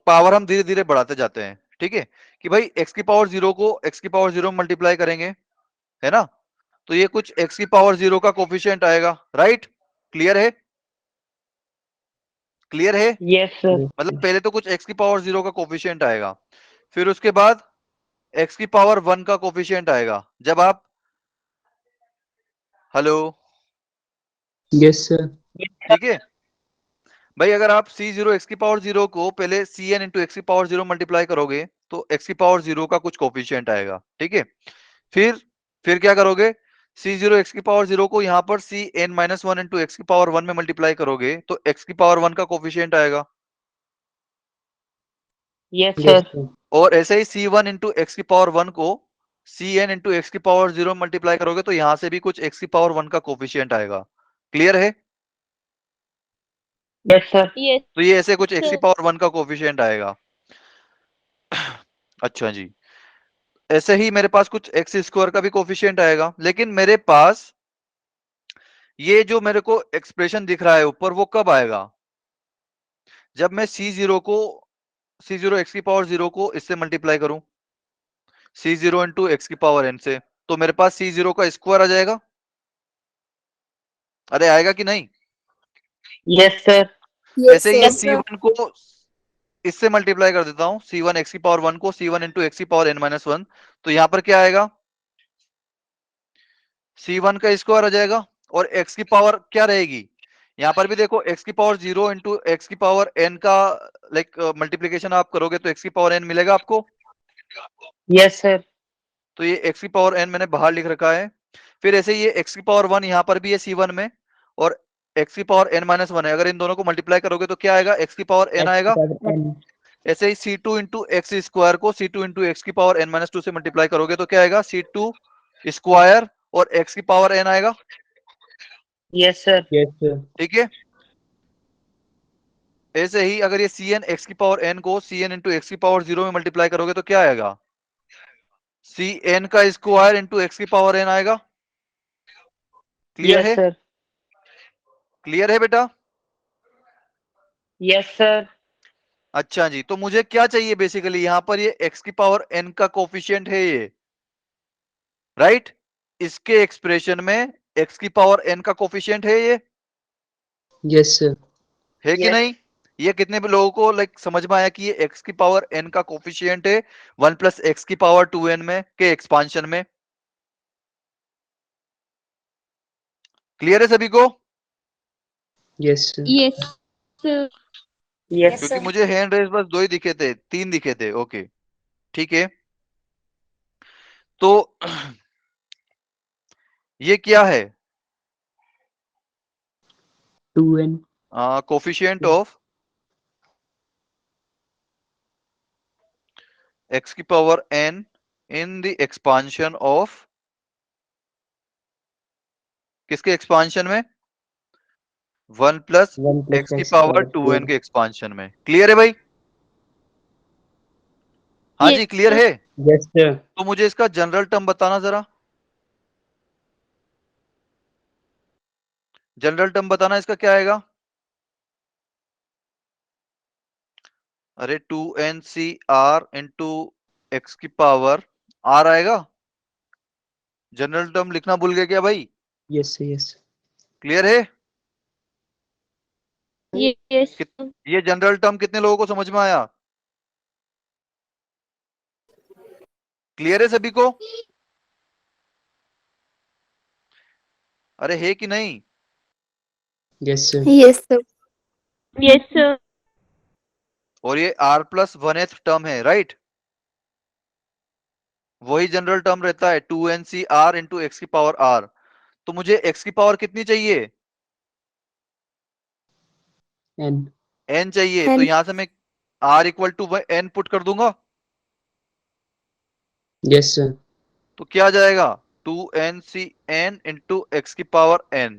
पावर हम धीरे धीरे बढ़ाते जाते हैं, ठीक है? कि भाई x की पावर 0 को x की पावर 0 में मल्टीप्लाई करेंगे, है ना? तो ये कुछ x की पावर 0 का कोफिशिएंट आएगा, राइट? क्लियर है? क्लियर है? Yes sir. Yes, मतलब sir. पहले तो कुछ x की पावर 0 का कोफिशिएंट आएगा, फिर उसके बाद x की पावर 1 का कोफिशिएंट आएगा। जब आप, हेलो, Yes, sir. ठीक है भाई, अगर आप c0 x की पावर 0 को पहले cn इंटू एक्स की पावर 0 मल्टीप्लाई करोगे तो x की पावर 0 का कुछ कोफिशिएंट आएगा, ठीक है? फिर फिर क्या करोगे, c0 x की पावर 0 को यहाँ पर cn-1 इंटू एक्स की पावर 1 में मल्टीप्लाई करोगे तो x की पावर 1 का कोफिशिएंट आएगा। Yes Yes, sir. sir. और ऐसे ही c1 इंटू एक्स की पावर 1 को cn इंटू एक्स की पावर 0 में मल्टीप्लाई करोगे तो यहां से भी कुछ x की पावर 1 का कोफिशिएंट आएगा। क्लियर है? Yes sir. Yes, तो ये ऐसे कुछ x की sir. पावर 1 का कोफिशिएंट आएगा। अच्छा जी, ऐसे ही मेरे पास कुछ एक्स स्क्वायर का भी कोफिशिएंट आएगा, लेकिन मेरे पास ये जो मेरे को एक्सप्रेशन दिख रहा है ऊपर, वो कब आएगा, जब मैं c0 x की पावर 0 को इससे मल्टीप्लाई करूं, c0 इंटू एक्स की पावर n से, तो मेरे पास c0 का स्क्वायर आ जाएगा। अरे आएगा कि नहीं? Yes sir. Yes, ऐसे ही ये sir. c1 को इससे मल्टीप्लाई कर देता हूं, c1 x की पावर 1 को c1 इंटू एक्स की पावर n-1, तो यहां पर क्या आएगा, c1 का स्क्वायर आ जाएगा और x की पावर क्या रहेगी, यहाँ पर भी देखो x की पावर 0 इंटू एक्स की पावर n का लाइक मल्टीप्लीकेशन आप करोगे तो x की पावर n मिलेगा आपको। Yes sir. तो ये x की पावर n मैंने बाहर लिख रखा है। फिर ऐसे ये x की पावर 1 यहाँ पर भी है c1 में, और x की पावर n-1 है, अगर इन दोनों को मल्टीप्लाई करोगे तो क्या आएगा, x की पावर n X आएगा। power n. ऐसे ही c2 इंटू एक्स स्क्वायर को c2 इंटू एक्स की पावर n-2 से मल्टीप्लाई करोगे तो क्या आएगा, c2 स्क्वायर और x की पावर n आएगा, यस सर। Yes, sir. ठीक है? ऐसे ही अगर ये cn x की पावर n को cn इंटू एक्स की पावर 0 में मल्टीप्लाई करोगे तो क्या आएगा, cn का स्क्वायर इंटू एक्स की पावर n आएगा। क्लियर यस है? सर। क्लियर है बेटा? Yes sir. अच्छा जी, तो मुझे क्या चाहिए बेसिकली, यहां पर ये x की पावर n का कोफिशिएंट है ये, राइट? इसके एक्सप्रेशन में x की पावर n का कोफिशिएंट है ये, Yes, sir. है कि Yes. नहीं? ये कितने भी लोगों को लाइक समझ में आया कि ये x की पावर n का कोफिशिएंट है 1 + x की पावर 2n में के एक्सपांशन में? क्लियर है सभी को? Yes, sir. Yes, sir. Yes. क्योंकि मुझे हैंड रेस बस 2 ही दिखे थे, 3 दिखे थे। ओके, ठीक है। तो ये क्या है, 2n. कोफिशिएंट ऑफ x की power n in the expansion of, किसके एक्सपांशन में, 1 + 1 plus x की x power power 2n 2n. के एक्सपांशन में। क्लियर है भाई? हाँ Yes, जी, क्लियर sir. है? Yes, sir. तो मुझे इसका जनरल टर्म बताना जरा, जनरल टर्म बताना इसका क्या आएगा। अरे 2n c इंटू एक्स की पावर r आएगा। जनरल टर्म लिखना भूल गए क्या भाई? Yes, sir. Yes. क्लियर है? यस ये जनरल टर्म कितने लोगों को समझ में आया? क्लियर है सभी को? अरे है कि नहीं? Yes, sir. Yes, sir. Yes sir और ये r प्लस 1th टर्म है, राइट? वही जनरल टर्म रहता है 2ncr इंटू एक्स की पावर r। तो मुझे x की पावर कितनी चाहिए? N. n चाहिए। तो N. यहां से मैं r equal to n put कर दूंगा, Yes, sir. तो क्या आ जाएगा? 2ncn इंटू एक्स की पावर n।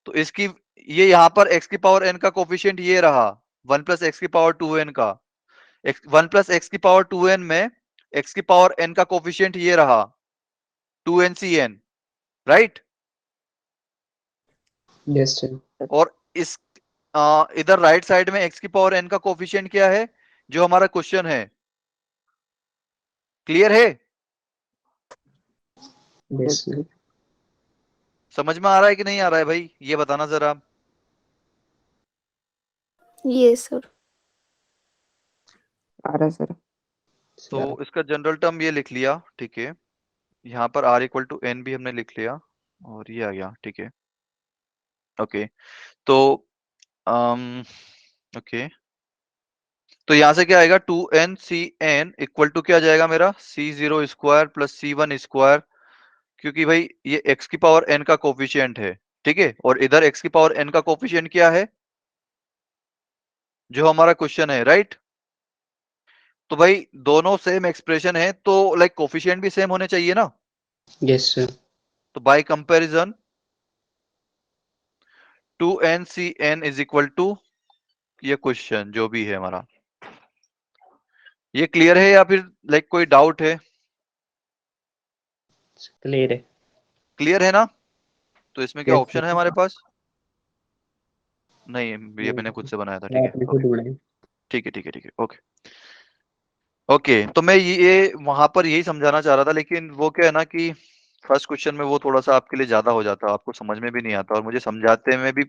तो इसकी ये यहां पर x की पावर n का कोफिशिएंट ये रहा 1 प्लस एक्स की पावर 2n का। 1 प्लस एक्स की पावर 2n में x की पावर n का कोफिशिएंट ये रहा 2ncn, राइट? Yes, sir. और इस इधर राइट साइड में x की पावर n का कोफिशिएंट क्या है जो हमारा क्वेश्चन है? क्लियर है? Yes, sir. समझ में आ रहा है कि नहीं आ रहा है भाई? ये बताना जरा। Yes, sir. आ रहा है सर। तो इसका जनरल टर्म ये लिख लिया, ठीक है। यहाँ पर r इक्वल टू n भी हमने लिख लिया और ये आ गया, ठीक है। ओके, तो ओके, तो यहाँ से क्या आएगा 2ncn इक्वल टू क्या जाएगा मेरा c0 square plus c1 square, क्योंकि भाई ये x की पावर n का कोफिशिएंट है, ठीक है। और इधर x की पावर n का कोफिशिएंट क्या है जो हमारा क्वेश्चन है, राइट? तो भाई दोनों सेम एक्सप्रेशन है तो लाइक कोफिशिएंट भी सेम होने चाहिए ना। Yes, sir. तो by comparison 2ncn is equal to ये क्वेश्चन जो भी है हमारा। ये क्लियर है या फिर लाइक कोई डाउट है? Clear है। क्लियर है ना? तो इसमें क्या Yes, ऑप्शन है sir. हमारे पास? नहीं, ये मैंने खुद से बनाया था, ठीक है। आपने ओके, खुद बनाया। ठीक है, ठीक है, ठीक है, ओके ओके। तो मैं ये वहां पर यही समझाना चाह रहा था, लेकिन वो क्या है ना कि फर्स्ट क्वेश्चन में वो थोड़ा सा आपके लिए ज्यादा हो जाता, आपको समझ में भी नहीं आता और मुझे समझाते में भी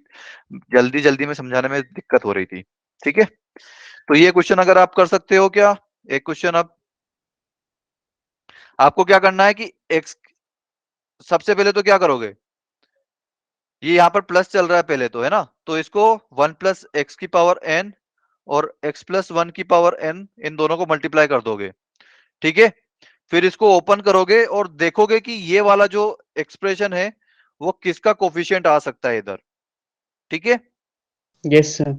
जल्दी जल्दी में समझाने में दिक्कत हो रही थी, ठीक है। तो ये क्वेश्चन अगर आप कर सकते हो क्या, एक क्वेश्चन अब आपको क्या करना है कि एक्स, सबसे पहले तो क्या करोगे, ये यहाँ पर प्लस चल रहा है पहले तो, है ना? तो इसको 1 प्लस एक्स की पावर n और x प्लस 1 की पावर n इन दोनों को मल्टीप्लाई कर दोगे, ठीक है। फिर इसको ओपन करोगे और देखोगे कि ये वाला जो एक्सप्रेशन है वो किसका कोफिशिएंट आ सकता है इधर, ठीक है। Yes, sir.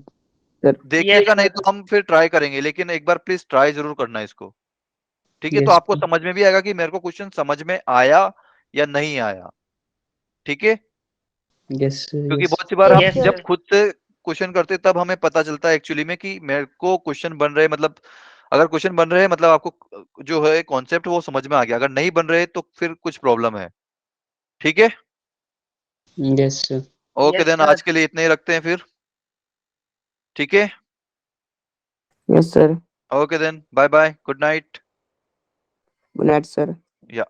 देखिएगा, Yes, नहीं sir. तो हम फिर ट्राई करेंगे, लेकिन एक बार प्लीज ट्राई जरूर करना इसको, ठीक है। तो Yes, आपको sir. समझ में भी आएगा कि मेरे को क्वेश्चन समझ में आया या नहीं आया, ठीक है। Yes, sir. क्योंकि Yes. बहुत सी बार हम Yes, जब sir. खुद से क्वेश्चन करते तब हमें पता चलता है एक्चुअली में कि मेरे को क्वेश्चन बन रहे, मतलब अगर क्वेश्चन बन रहे हैं मतलब आपको जो है कॉन्सेप्ट वो समझ में आ गया, अगर नहीं बन रहे तो फिर कुछ प्रॉब्लम है, ठीक है। Yes, sir. Okay Yes, then, sir. आज के लिए इतने ही रखते हैं फिर, ठीक है। Yes, sir. Okay then, bye bye, good night. Good night, sir. या